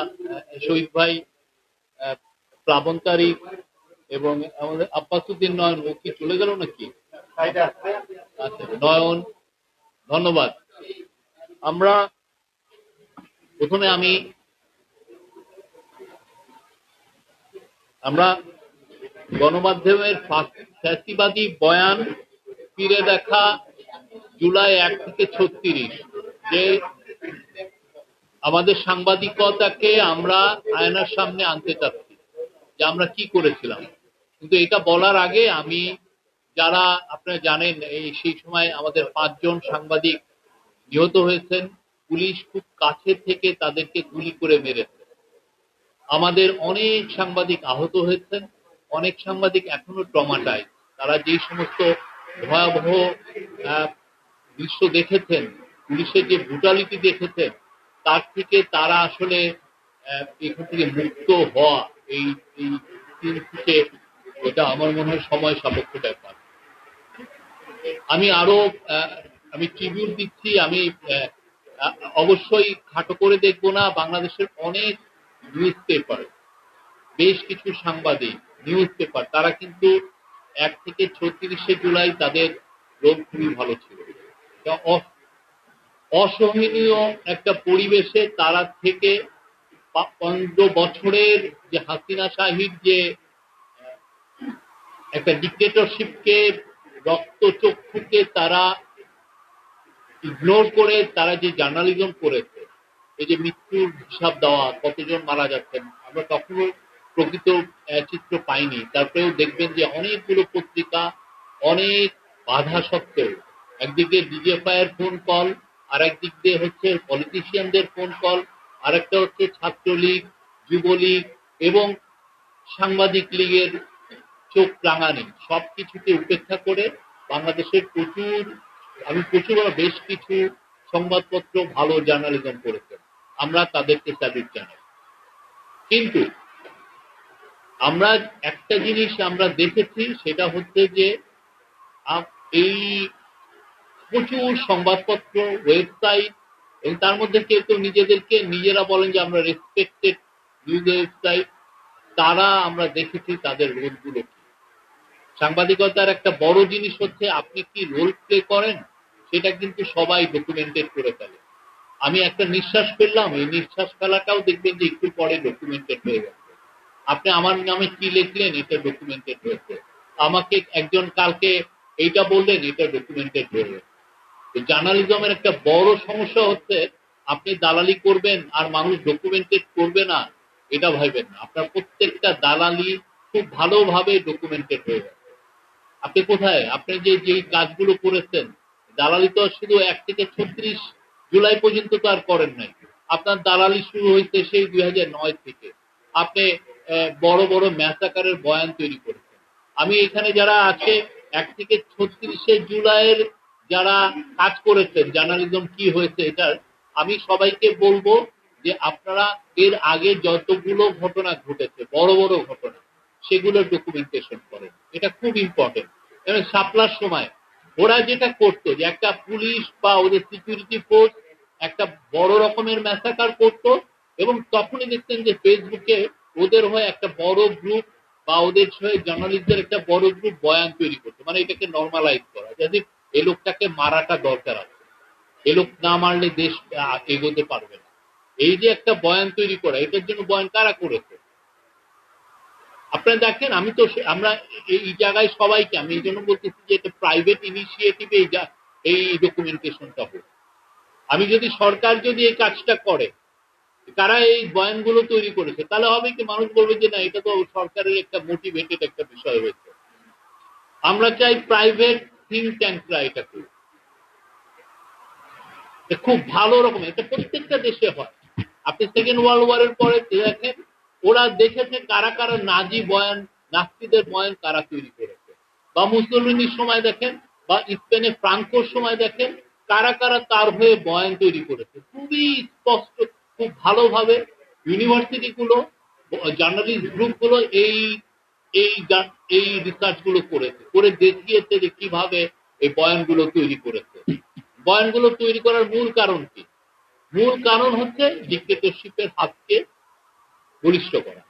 শহীদ ভাই, প্লাবন তারিক এবং আমাদের আব্বাসুদ্দিন নয়ন। ও কি চলে গেল নাকি? আচ্ছা, নয়ন, ধন্যবাদ। প্রথমে আমরা গণমাধ্যমের ফ্যাসিবাদী বয়ান ফিরে দেখা জুলাই 1 থেকে 36, যে আমাদের সাংবাদিকতাকে আমরা আয়নার সামনে আনতে চাচ্ছি যে আমরা কি করেছিলাম। কিন্তু এটা বলার আগে যারা আপনারা জানেন সেই সময় আমাদের 5 জন সাংবাদিক নিহত হয়েছেন, পুলিশ খুব কাছে থেকে তাদেরকে গুলি করে মেরেছে। আমাদের অনেক সাংবাদিক আহত হয়েছেন, অনেক সাংবাদিক এখনো ট্রমাটাইজ। তারা যেই সমস্ত ভয়াবহ দৃশ্য দেখেছেন, পুলিশের যে ব্রুটালিটি দেখেছেন, তার থেকে তারা আসলে এখান থেকে মুক্ত হওয়া এই দিন থেকে, এটা আমার মনে হয় সময় সাপেক্ষ ব্যাপার। আমি ট্রিবিউট দিচ্ছি। আমি অবশ্যই খাটো করে দেখবো না। বাংলাদেশের অনেক নিউজ পেপার, বেশ কিছু সাংবাদিক, নিউজ পেপার, তারা কিন্তু 1 থেকে 36 জুলাই তাদের রোল খুবই ভালো ছিল। অসহনীয় একটা পরিবেশে তারা থেকে 15 বছরের যে হাসিনা শাহির যে একটা ডিক্টেটরশিপকে, রক্তচক্ষুকে তারা ইগনোর করে তারা যে জার্নালিজম করেছে, এই যে মৃত্যুর হিসাব দেওয়া, কতজন মারা যাচ্ছেন, আমরা তখনও প্রকৃত চিত্র পাইনি। তারপরেও দেখবেন যে অনেকগুলো পত্রিকা অনেক বাধা সত্ত্বেও, একদিকে ডিজিএফআই এর ফোন কল, আর একদিক দিয়ে হচ্ছে পলিটিশিয়ানদের ফোন কল, আর একটা হচ্ছে ছাত্রলীগ, যুবলীগ এবং সাংবাদিক লীগের চোখ রাঙানি, সবকিছুকে উপেক্ষা করে বাংলাদেশের বেশ কিছু সংবাদপত্র ভালো জার্নালিজম করেছেন। আমরা তাদেরকে স্যালুট জানাই। কিন্তু আমরা একটা জিনিস আমরা দেখেছি, সেটা হচ্ছে যে এই প্রচুর সংবাদপত্র, ওয়েবসাইট, এবং তার মধ্যে কেউ নিজেরা বলেন যে আমরা রেসপেক্টেড নিউজ ওয়েবসাইট, তারা আমরা দেখেছি তাদের রোলগুলো কি। সাংবাদিকতার একটা বড় জিনিস হচ্ছে আপনি কি রোল প্লে করেন, সেটা কিন্তু সবাই ডকুমেন্টেড করে ফেলে। আমি একটা নিঃশ্বাস ফেললাম, এই নিঃশ্বাস ফেলাটাও দেখবেন যে একটু পরে ডকুমেন্টেড হয়ে গেছে। আপনি আমার নামে কি লিখলেন, এটা ডকুমেন্টেড হয়েছে। আমাকে একজন কালকে এইটা বললেন, এটা ডকুমেন্টেড হয়ে গেছে। জার্নালিজমের একটা বড় সমস্যা হচ্ছে আপনি দালালি করবেন আর মানুষ ডকুমেন্টেড করবে না, এটা ভাববেন না। আপনার প্রত্যেকটা দালালি খুব ভালোভাবে ডকুমেন্টেড হয়ে গেছে। আপনি কোথায়, আপনি যেই কাজগুলো করেছেন, দালালি তো শুধু 1 থেকে 36 জুলাই পর্যন্ত তো আর করেন নাই। আপনার দালালি শুরু হয়েছে সেই 2009 থেকে। আপনি বড় বড় ম্যাসাকারের বয়ান তৈরি করেছেন। আমি এখানে যারা আছে 1 থেকে 36 জুলাইয়ের যারা কাজ করেছেন, জার্নালিজম কি হয়েছে এটার, আমি সবাইকে বলবো যে আপনারা এর আগে যতগুলো ঘটনা ঘটেছে, বড় বড় ঘটনা, সেগুলো ডকুমেন্টেশন করেন। এটা খুব ইম্পর্টেন্ট। এবং শাপলার সময় ওরা যেটা করতো, যে একটা পুলিশ বা ওদের সিকিউরিটি ফোর্স একটা বড় রকমের ম্যাসাকার করতো, এবং তখনই দেখতেন যে ফেসবুকে ওদের হয়ে একটা বড় গ্রুপ বা ওদের হয়ে জার্নালিস্টদের একটা বড় গ্রুপ বয়ান তৈরি করতো, মানে এটাকে নর্মালাইজ করা, যদি এই লোকটাকে মারাটা দরকার আছে, এই লোক না মারলে দেশ এগোতে পারবে না। এই যে একটা বয়ান তৈরি করা, এটার জন্য বয়ান কারা করেছে? আপনারা দেখেন, আমরা এই জায়গায় সবাইকে, আমি এই জন্য বলতেছি যে এটা প্রাইভেট ইনিশিয়েটিভে এই ডকুমেন্টেশনটা হোক। আমি যদি সরকার যদি এই কাজটা করে, কারা এই বয়ানগুলো তৈরি করেছে, তাহলে হবে কি, মানুষ বলবে যে না, এটা তো সরকারের একটা মোটিভেটেড একটা বিষয় হয়েছে। আমরা চাই প্রাইভেট থিঙ্ক ট্যাঙ্করা এটা করুক, খুব ভালো রকম। এটা প্রত্যেকটা দেশে হয়। আপনি সেকেন্ড ওয়ার্ল্ড ওয়ারের পরে দেখেন, ওরা দেখেছে কারা কারা নাজি বয়ান, নাস্তিদের বয়ান কারা তৈরি করেছে, বা মুসলিনের সময় দেখেন, বা স্পেনে ফ্রাঙ্কোর সময় দেখেন কারা কারা তার হয়ে বয়ান তৈরি করেছে। খুবই স্পষ্ট, খুব ভালোভাবে ইউনিভার্সিটি গুলো, জার্নালিস্ট গ্রুপ গুলো এই এই রিসার্চ গুলো করেছে, করে দেখিয়েছে যে কিভাবে এই বয়ানগুলো তৈরি করেছে। বয়ানগুলো তৈরি করার মূল কারণ কি? মূল কারণ হচ্ছে ডিক্টেটরশিপের হাতকে বলিষ্ঠ করা,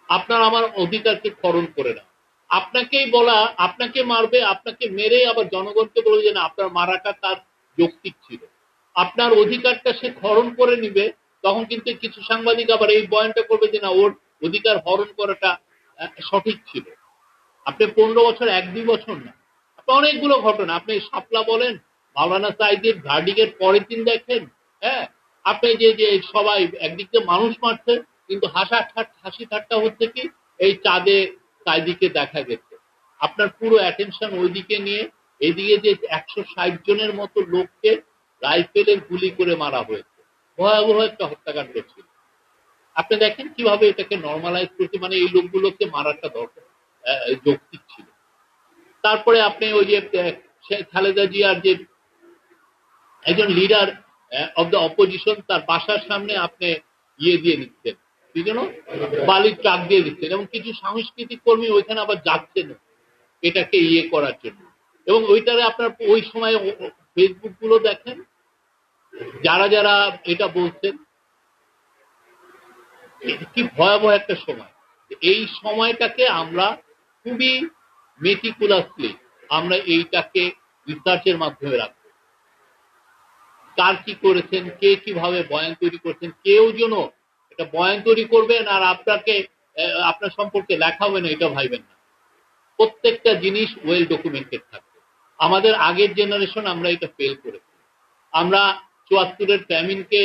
আপনার আমার অধিকারকে খরণ করে না। আপনাকেই বলা, আপনাকে মারবে, আপনাকে মেরে আবার জনগণকে বলবে যে না, আপনার মারাটা তার যৌক্তিক ছিল, আপনার অধিকারটা সে খরণ করে নিবে। তখন কিন্তু কিছু সাংবাদিক আবার এই বয়ানটা করবে যে না, ওর অধিকার হরণ করাটা সঠিক ছিল। আপনি 15 বছর, 1-2 বছর না, আপনি অনেকগুলো ঘটনা, আপনি শাপলা বলেন, মাওলানা সাঈদীর ভার্ডিকের পরের দিন দেখেন, হ্যাঁ, আপনি যে সবাই একদিক দিয়ে মানুষ মারছে, কিন্তু হাসি ঠাট্টা হচ্ছে কি, এই চাঁদে সাঈদীকে দেখা গেছে। আপনার পুরো অ্যাটেনশন ওইদিকে নিয়ে, এদিকে যে 160 জনের মতো লোককে রাইফেলের গুলি করে মারা হয়েছে, ভয়াবহ একটা হত্যাকাণ্ড ছিল। আপনি দেখেন কিভাবে এটাকে নর্মালাইজ করতে, মানে এই লোকগুলোকে মারাটা দরকার, যৌক্তিক ছিল। তারপরে আপনি ওই যে খালেদা জিয়ার যে একজন লিডার অব দ্য অপোজিশন, তার বাসার সামনে আপনি দিয়ে দিচ্ছেন, কি যেন বালির ট্রাক দিয়ে দিচ্ছেন, এবং কিছু সাংস্কৃতিক কর্মী ওইখানে আবার যাচ্ছেন এটাকে করার জন্য। এবং ওইটারে আপনার ওই সময় ফেসবুক গুলো দেখেন, যারা যারা এটা বলছেন, কি ভয়াবহ একটা সময়। এই সময়টাকে আমরা খুবই মেটিকুলাসলি আমরা এইটাকে রিসার্চের মাধ্যমে রাখবো। কার কি করেছেন, কে কিভাবে বয়ান তৈরি করেছেন, কেউ যেন এটা বয়ান তৈরি করবেন আর আপনার সম্পর্কে লেখা হবে না, এটা ভাইবেন না। প্রত্যেকটা জিনিস ওয়েল ডকুমেন্টেড থাকবে। আমাদের আগের জেনারেশন আমরা এটা ফেল করেছি। আমরা ৭৪-এর ফ্যামিনকে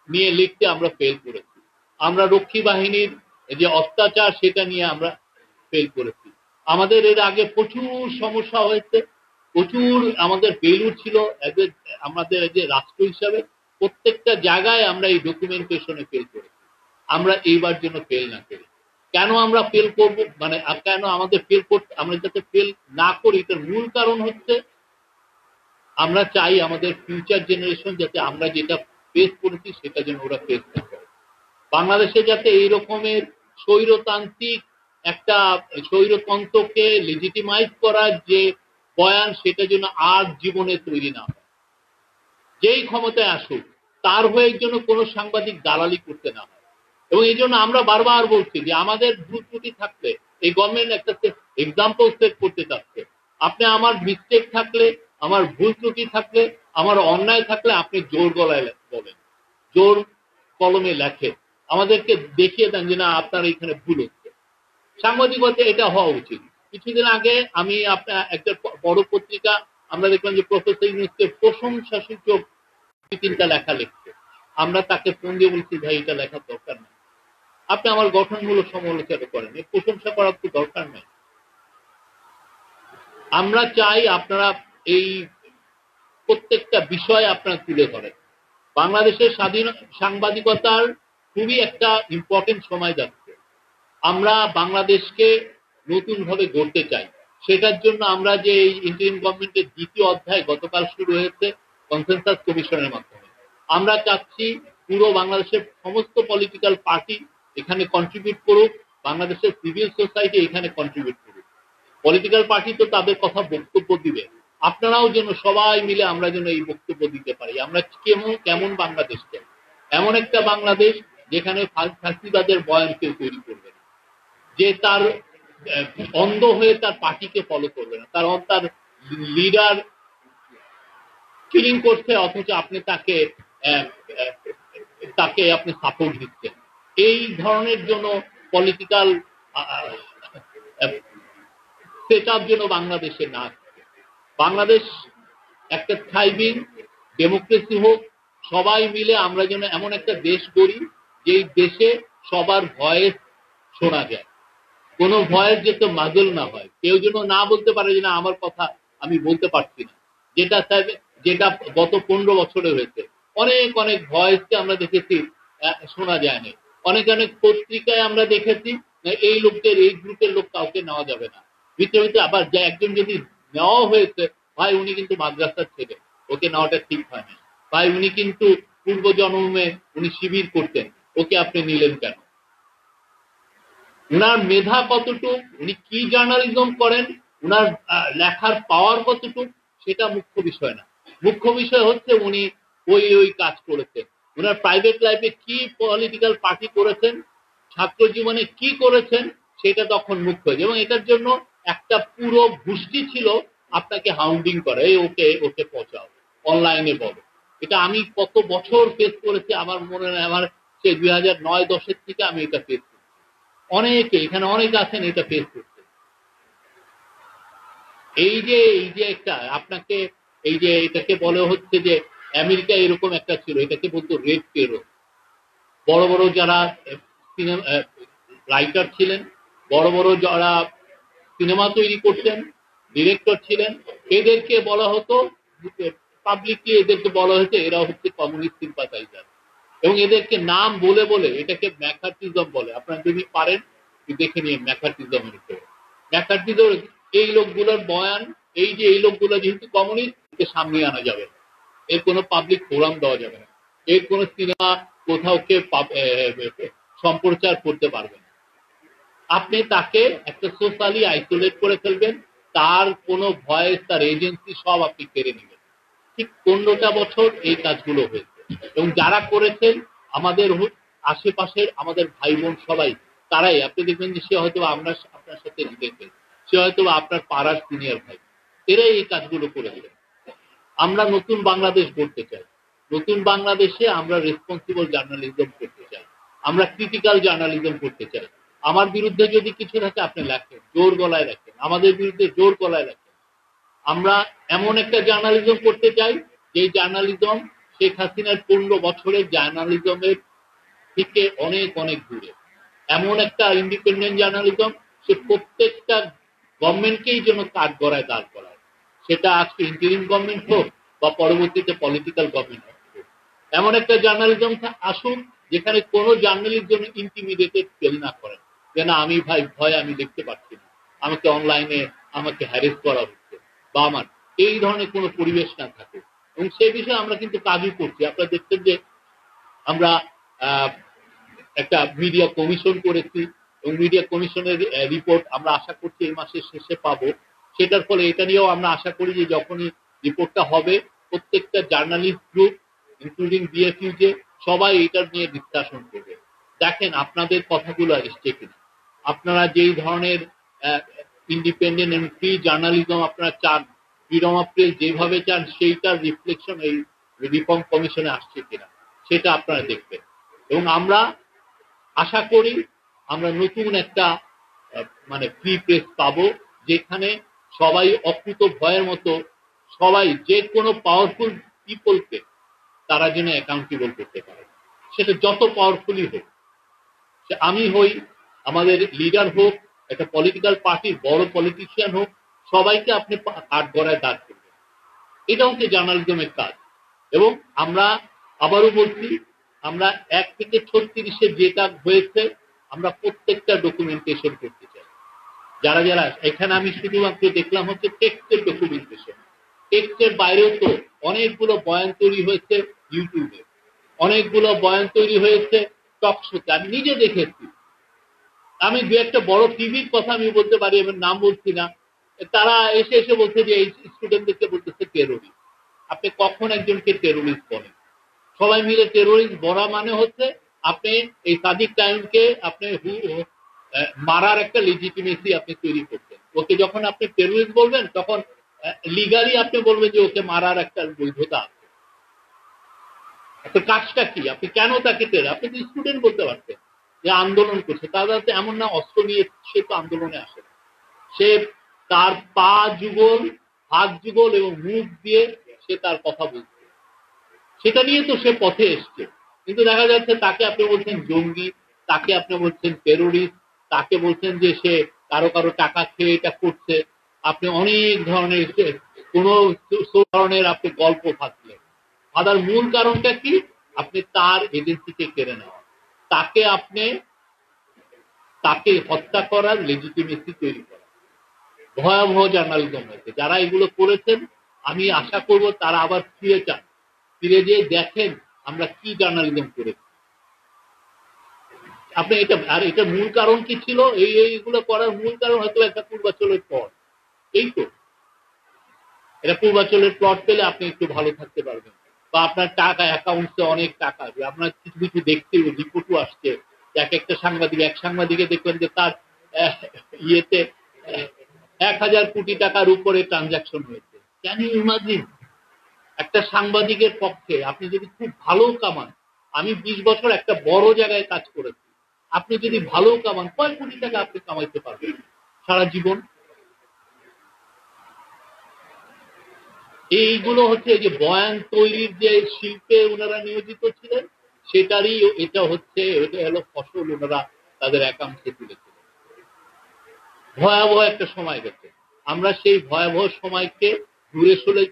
নিয়ে লিখতে আমরা ফেল করেছি। আমরা রক্ষী বাহিনীর যে অত্যাচার, সেটা নিয়ে আমরা ফেল করেছি। আমাদের এর আগে প্রচুর সমস্যা হয়েছে, প্রচুর আমাদের ফেলিউর ছিল আমাদের যে রাষ্ট্র হিসাবে। প্রত্যেকটা জায়গায় আমরা এই ডকুমেন্টেশনে ফেল করেছি। আমরা এইবার জন্য ফেল না করি। কেন আমরা ফেল করব, মানে কেন আমাদের ফেল করতে, আমরা যাতে ফেল না করি, এটার মূল কারণ হচ্ছে আমরা চাই আমাদের ফিউচার জেনারেশন যাতে আমরা যেটা ফেস করেছি সেটা যেন ওরা ফেস না করে। বাংলাদেশে যাতে এই রকমের স্বৈরতান্ত্রিক একটা স্বৈরতন্ত্রকে লেজিটিমাইজ করার যে বয়ান, সেটা যেন আর জীবনে তৈরি না হয়। যেই ক্ষমতায় আসুক, তার হয়ে জন্য কোনো সাংবাদিক দালালি করতে না হয়। এবং এই জন্য আমরা বারবার বলছি যে আমাদের ভুল ত্রুটি থাকলে, এই গভর্নমেন্ট একটা এক্সাম্পল সেট করতে চাচ্ছে। আপনি আমার মিস্টেক থাকলে, আমার ভুল ত্রুটি থাকলে, আমার অন্যায় থাকলে আপনি জোর গলায় বলেন, জোর কলমে লেখেন, আমাদেরকে দেখিয়ে দেন যে না, আপনার এখানে ভুল হচ্ছে। সাংবাদিকতা এটা হওয়া উচিত। কিছুদিন আগে আমি আপনার একটা বড় পত্রিকা, আমরা দেখলাম যে প্রফেসর ইউনূসকে প্রশংসা সূচক 2-3টা লেখা লিখছে। আমরা তাকে ফোন দিয়ে বলছি, ভাই এটা লেখার দরকার নেই, আপনি আমার গঠনমূলক সমালোচনা করেন, এই প্রশংসা করার তো দরকার নেই। আমরা চাই আপনারা এই প্রত্যেকটা বিষয় আপনারা তুলে ধরেন। বাংলাদেশের স্বাধীন সাংবাদিকতার খুবই একটা ইম্পর্টেন্ট সময় যাচ্ছে। আমরা বাংলাদেশকে নতুন ভাবে গড়তে চাই। সেটার জন্য আমরা যে এই ইন্টারিম গভর্নমেন্টের 2য় অধ্যায় গতকাল শুরু হয়েছে কনসেনসাস কমিশনের মাধ্যমে, আমরা চাচ্ছি পুরো বাংলাদেশের সমস্ত পলিটিক্যাল পার্টি এখানে কন্ট্রিবিউট করুক, বাংলাদেশের সিভিল সোসাইটি এখানে কন্ট্রিবিউট করুক। পলিটিক্যাল পার্টি তো তাদের কথা বক্তব্য দিবে, আপনারাও যেন সবাই মিলে আমরা যেন এই বক্তব্য দিতে পারি। আমরা কেমন বাংলাদেশ চাই, এমন একটা বাংলাদেশ যেখানে ফাঁসিবাদের বয়ান কেউ তৈরি করবে না, যে তার অন্ধ হয়ে তার পার্টিকে ফলো করবে না, তার লিডার কিলিং করছে অথচ আপনি তাকে তাকে আপনি সাপোর্ট দিচ্ছেন। এই ধরনের জন্য পলিটিক্যাল সেট আপ যেন বাংলাদেশে না থাকে। বাংলাদেশ একটা থ্রাইভিং ডেমোক্রেসি হোক, সবাই মিলে আমরা যেন এমন একটা দেশ গড়ি যেই দেশে সবার ভয়েস শোনা যায়, কোনো ভয়েস যাতে মাগল না হয়, কেউ যেন না বলতে পারে যে না আমার কথা আমি বলতে পারছি না, যেটা গত 15 বছরে হয়েছে। অনেক অনেক ভয়েসকে আমরা দেখেছি শোনা যায় না। অনেক অনেক পত্রিকায় আমরা দেখেছি এই লোকদের, এই গ্রুপের লোক কাউকে নেওয়া যাবে না। ভিতরে ভিতরে আবার যে একজন যদি নেওয়া হয়েছে, ভাই উনি কিন্তু মাদ্রাসার ছেলে, ওকে নেওয়াটা ঠিক হয় না। ভাই উনি কিন্তু পূর্ব জন্মে উনি শিবির করতেন, ওকে আপনি নিলেন কেন? উনার মেধা কতটুকু, উনি কি জার্নালিজম করেন, উনার লেখার পাওয়ার কতটুকু, সেটা মুখ্য বিষয় না। মুখ্য বিষয় হচ্ছে উনি ওই কাজ করেছেন, উনার প্রাইভেট লাইফে কি পলিটিক্যাল পার্টি করেছেন, ছাত্র জীবনে কি করেছেন, সেটা তখন মুখ্য। এবং এটার জন্য একটা পুরো গোষ্ঠী ছিল আপনাকে হাউন্ডিং করে, ওকে ওকে পচাও, অনলাইনে বলো। এটা আমি কত বছর ফেস করেছি, আমার মনে হয় আমার সে 2009-10 থেকে আমি এটা ফেস করেছি। অনেকে এখানে অনেক আছেন এটা ফেস করতে। এই যে একটা আপনাকে এই যে এটাকে বলে হচ্ছে যে আমেরিকা এরকম একটা ছিল, এটাকে বলতো রেড টেরর। বড় বড় যারা সিনেমা রাইটার ছিলেন, বড় বড় যারা সিনেমা তৈরি করতেন, ডিরেক্টর ছিলেন, এদেরকে বলা হতো পাবলিকলি, এদেরকে বলা হয়েছে এরা হচ্ছে কমিউনিস্ট সিম্পাথাইজার। এবং এদেরকে নাম বলে বলে এটাকে ম্যাকার্টিজম বলে। আপনারা যদি পারেন দেখে নিয়ে ম্যাকার্টিজমের উপরে। ম্যাকার্টিজম এই লোকগুলোর বয়ান, এই লোকগুলো যেহেতু কমিউনিস্ট, একে সামনে আনা যাবে না, এর কোনো পাবলিক ফোরাম দেওয়া যাবে না, এর কোনো সিনেমা কোথাও কে সম্প্রচার করতে পারবে না। আপনি তাকে একটা সোশ্যালি আইসোলেট করে ফেলবেন, তার কোনো ভয়েস, তার এজেন্সি সব আপনি কেড়ে নেবেন। ঠিক 15টা বছর এই কাজগুলো হয়েছে। এবং যারা করেছেন আমাদের আশেপাশের আমাদের ভাই বোন সবাই, তারাই আপনি দেখবেন যে সে হয়তো আপনার সাথে রিলেটেড, সে হয়তো আপনার পাড়ার সিনিয়র ভাই, এরাই এই কাজগুলো করেছে। আমরা নতুন বাংলাদেশ গড়তে চাই। নতুন বাংলাদেশে আমরা রেসপন্সিবল জার্নালিজম করতে চাই, আমরা ক্রিটিক্যাল জার্নালিজম করতে চাই। আমার বিরুদ্ধে যদি কিছু থাকে আপনি লেখেন, জোর গলায় লেখেন, আমাদের বিরুদ্ধে জোর গলায় লেখেন। আমরা এমন একটা জার্নালিজম করতে চাই যে জার্নালিজম শেখ হাসিনার 15 বছরের জার্নালিজমের থেকে অনেক অনেক দূরে। এমন একটা ইন্ডিপেন্ডেন্ট জার্নালিজম, সে প্রত্যেকটা গভর্নমেন্টকেই যেন কাঠ গড়ায় দাঁড় করায়, সেটা আজকে ইন্টারিম গভর্নমেন্ট হোক বা পরবর্তীতে পলিটিক্যাল গভর্নমেন্ট হোক। এমন একটা জার্নালিজম আসুন যেখানে কোনো জার্নালিস্ট যেন ইন্টিমিডেটেড ফিল না করেন, যে না আমি ভাই ভয় আমি লিখতে পারছি না, আমাকে অনলাইনে আমাকে হ্যারেস করা হচ্ছে, বা আমার এই ধরনের কোনো পরিবেশ না থাকে। এবং সেই বিষয়ে আমরা কিন্তু কাজই করছি। আপনারা দেখছেন যে আমরা একটা মিডিয়া কমিশন করেছি, এবং মিডিয়া কমিশনের রিপোর্ট আমরা আশা করছি এই মাসের শেষে পাবো। সেটার ফলে এটা নিয়েও আমরা আশা করি যে যখনই রিপোর্টটা হবে, প্রত্যেকটা জার্নালিস্ট গ্রুপ ইনক্লুডিং বিএফইউজে সবাই এটার নিয়ে ডিসকাশন করবে। দেখেন আপনাদের কথাগুলো এসছে কিনা, আপনারা যেই ধরনের ইন্ডিপেন্ডেন্ট এন্ড ফ্রি জার্নালিজম আপনারা চান, ফ্রিডম অফ প্রেস যেভাবে চান, সেইটার রিফ্লেকশন এই রিফর্ম কমিশনে আসছে কিনা সেটা আপনারা দেখবেন। এবং আমরা আশা করি আমরা নতুন একটা মানে ফ্রি প্রেস পাবো, যেখানে সবাই অকুত ভয়ের মতো সবাই যে কোনো পাওয়ারফুল পিপলকে তারা যেন অ্যাকাউন্টেবল করতে পারে, সেটা যত পাওয়ারফুলই হোক, সে আমি হই, আমাদের লিডার হোক, একটা পলিটিক্যাল পার্টির বড় পলিটিশিয়ান হোক, সবাইকে আপনি কাঠ গড়ায় দাঁড় করবেন। এটা হচ্ছে জার্নালিজমের কাজ। এবং আমরা আবারও বলছি, আমরা 1 থেকে 36-এ যেটা হয়েছে আমরা প্রত্যেকটা ডকুমেন্টেশন করতে চাই। যারা যারা এখানে আমি শুধুমাত্র দেখলাম হচ্ছে টেক্সটের ডকুমেন্টেশন, টেক্সটের বাইরেও তো অনেকগুলো বয়ান তৈরি হয়েছে ইউটিউবে, অনেকগুলো বয়ান তৈরি হয়েছে টক শোতে, আমি নিজে দেখেছি। আমি দু একটা বড় টিভির কথা আমি বলতে পারি, এবার নাম বলছি না, তারা এসে বলছে যে এই স্টুডেন্টদেরকে বলতেছে টেরোরিস্ট। আপনি কখন একজনকে টেরোরিস্ট বলেন? সবাই মিলে টেরোরিস্ট বলা মানে হচ্ছে আপনি এই সাদিক টাইমকে আপনি মারার একটা লেজিটিমেসি আপনি তৈরি করছেন। ওকে যখন আপনি টেরোরিস্ট বলবেন, তখন লিগালি আপনি বলবেন যে ওকে মারার একটা বৈধতা আছে। আপনার কাজটা কি, আপনি কেন তাকে টের, আপনি তো স্টুডেন্ট বলতে পারতেন যে আন্দোলন করছে, তারা তো এমন না অস্ত্র নিয়ে সে তো আন্দোলনে আসে না। সে তার পা যুগল, হাত যুগল এবং মুখ দিয়ে সে তার কথা বলছে, সেটা নিয়ে তো সে পথে এসছে। কিন্তু দেখা যাচ্ছে তাকে আপনি বলছেন জঙ্গি, তাকে আপনি বলছেন টেরোরিস্ট, তাকে বলছেন যে সে কারো কারো টাকা খেয়ে এটা করছে, আপনি অনেক ধরনের কোন ধরনের আপনি গল্প ফাঁকলেন। ফাঁদার মূল কারণটা কি, আপনি তার এজেন্সিকে কেড়ে নেওয়া, তাকে হত্যা করার লেজিটিমেসি তৈরি করা। ভয়াবহ জার্নালিজম হয়েছে। যারা এগুলো করেছেন আমি আশা করব তারা আবার ফিরে যান, ফিরে যেয়ে দেখেন আমরা কি জার্নালিজম করেছি। আপনি এটা মূল কারণ কি ছিল, এইগুলো করার মূল কারণ হয়তো একটা পূর্বাচলের প্লট। এই তো এটা পূর্বাচলের প্লট পেলে আপনি একটু ভালো থাকতে পারবেন, বা আপনার টাকা অ্যাকাউন্টে অনেক টাকা, আপনার কিছু কিছু দেখতে রিপোর্টও আসছে এক একটা সাংবাদিকে দেখবেন যে তার ইয়েতে 1000 কোটি টাকার উপরে ট্রানজাকশন হয়েছে। Can you imagine? একটা সাংবাদিকের পক্ষে আপনি যদি খুব ভালো কামান, আমি 20 বছর একটা বড় জায়গায় কাজ করেছি, আপনি যদি ভালো কামান কয় কোটি টাকা আপনি কামাইতে পারবেন সারা জীবন? এইগুলো হচ্ছে যে বয়ান তৈরির যে শিল্পে ওনারা নিয়োজিত ছিলেন, সেটারই এটা হলো ফসল ওনারা তাদের অ্যাকাউন্টে তুলেছিলেন। ভয়াবহ একটা সময় গেছে। আমরা সেই ভয়াবহ সময়কে দূরে সরে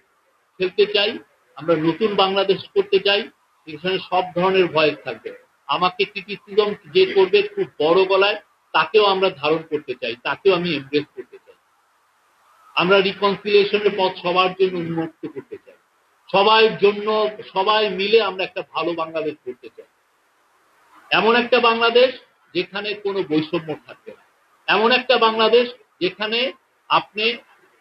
ফেলতে চাই। আমরা নতুন বাংলাদেশ করতে চাই, এখানে সব ধরনের ভয় থাকবে। আমাকে ক্রিটিসিজম যে করবে খুব বড় গলায়, তাকেও আমরা ধারণ করতে চাই, তাকেও আমি এমব্রেস করতে চাই। আমরা রিকনসিলিয়েশনের পথ সবার জন্য উন্মুক্ত করতে চাই, সবাই মিলে আমরা একটা ভালো বাংলাদেশ করতে চাই। এমন একটা বাংলাদেশ যেখানে কোনো বৈষম্য থাকবে না, এমন একটা বাংলাদেশ যেখানে আপনি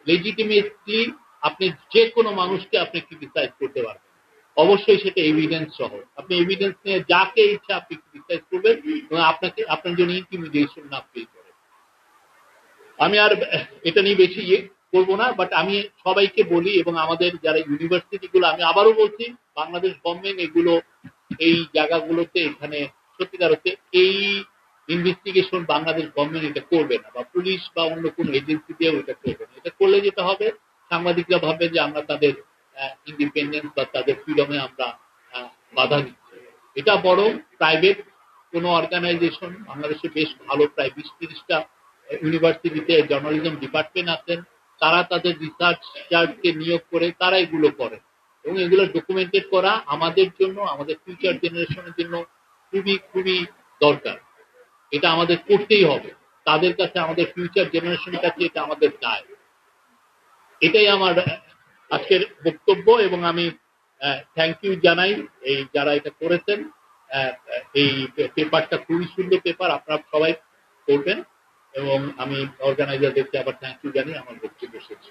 লেজিটিমেটলি আপনি যে কোনো মানুষকে আপনি ক্রিটিসাইজ করতে পারবেন। অবশ্যই সেটা এভিডেন্স সহ, আপনি এভিডেন্স নিয়ে যাকে ইচ্ছা আপনি ক্রিটিসাইজ করবেন এবং আপনার জন্য ইন্টিমিডিয়েশন না ফিল করেন। আমি আর এটা নিয়ে বেশি করবো না, বাট আমি সবাইকে বলি এবং আমাদের যারা ইউনিভার্সিটিগুলো, আমি আবারও বলছি, বাংলাদেশ গভর্নমেন্ট এগুলো এই জায়গাগুলোতে এখানে সত্যিকার হচ্ছে এই ইনভেস্টিগেশন বাংলাদেশ গভর্নমেন্ট এটা করবে না, বা পুলিশ বা অন্য কোনো এজেন্সি দিয়েও এটা করবে না। এটা করলে যেটা হবে, সাংবাদিকরা ভাববে যে আমরা তাদের ইন্ডিপেন্ডেন্স বা তাদের ফ্রিডমে আমরা বাধা দিচ্ছি। এটা বরং প্রাইভেট কোনো অর্গানাইজেশন, বাংলাদেশে বেশ ভালো প্রায় 20-30টা ইউনিভার্সিটিতে জার্নালিজম ডিপার্টমেন্ট আছেন, তারা তাদের রিসার্চারকে নিয়োগ করে তারা এগুলো করে, এবং এগুলো ডকুমেন্টেড করা আমাদের জন্য, আমাদের ফিউচার জেনারেশনের জন্য খুবই খুবই দরকার। এটা আমাদের করতেই হবে, তাদের কাছে, আমাদের ফিউচার জেনারেশনের কাছে এটা আমাদের দায়। এটাই আমার আজকের বক্তব্য, এবং আমি থ্যাংক ইউ জানাই এই যারা এটা করেছেন। এই পেপারটা খুবই সুন্দর পেপার, আপনারা সবাই করবেন, এবং আমি অর্গানাইজারদেরকে আবার থ্যাংক ইউ জানি। আমার বক্তব্য শেষ।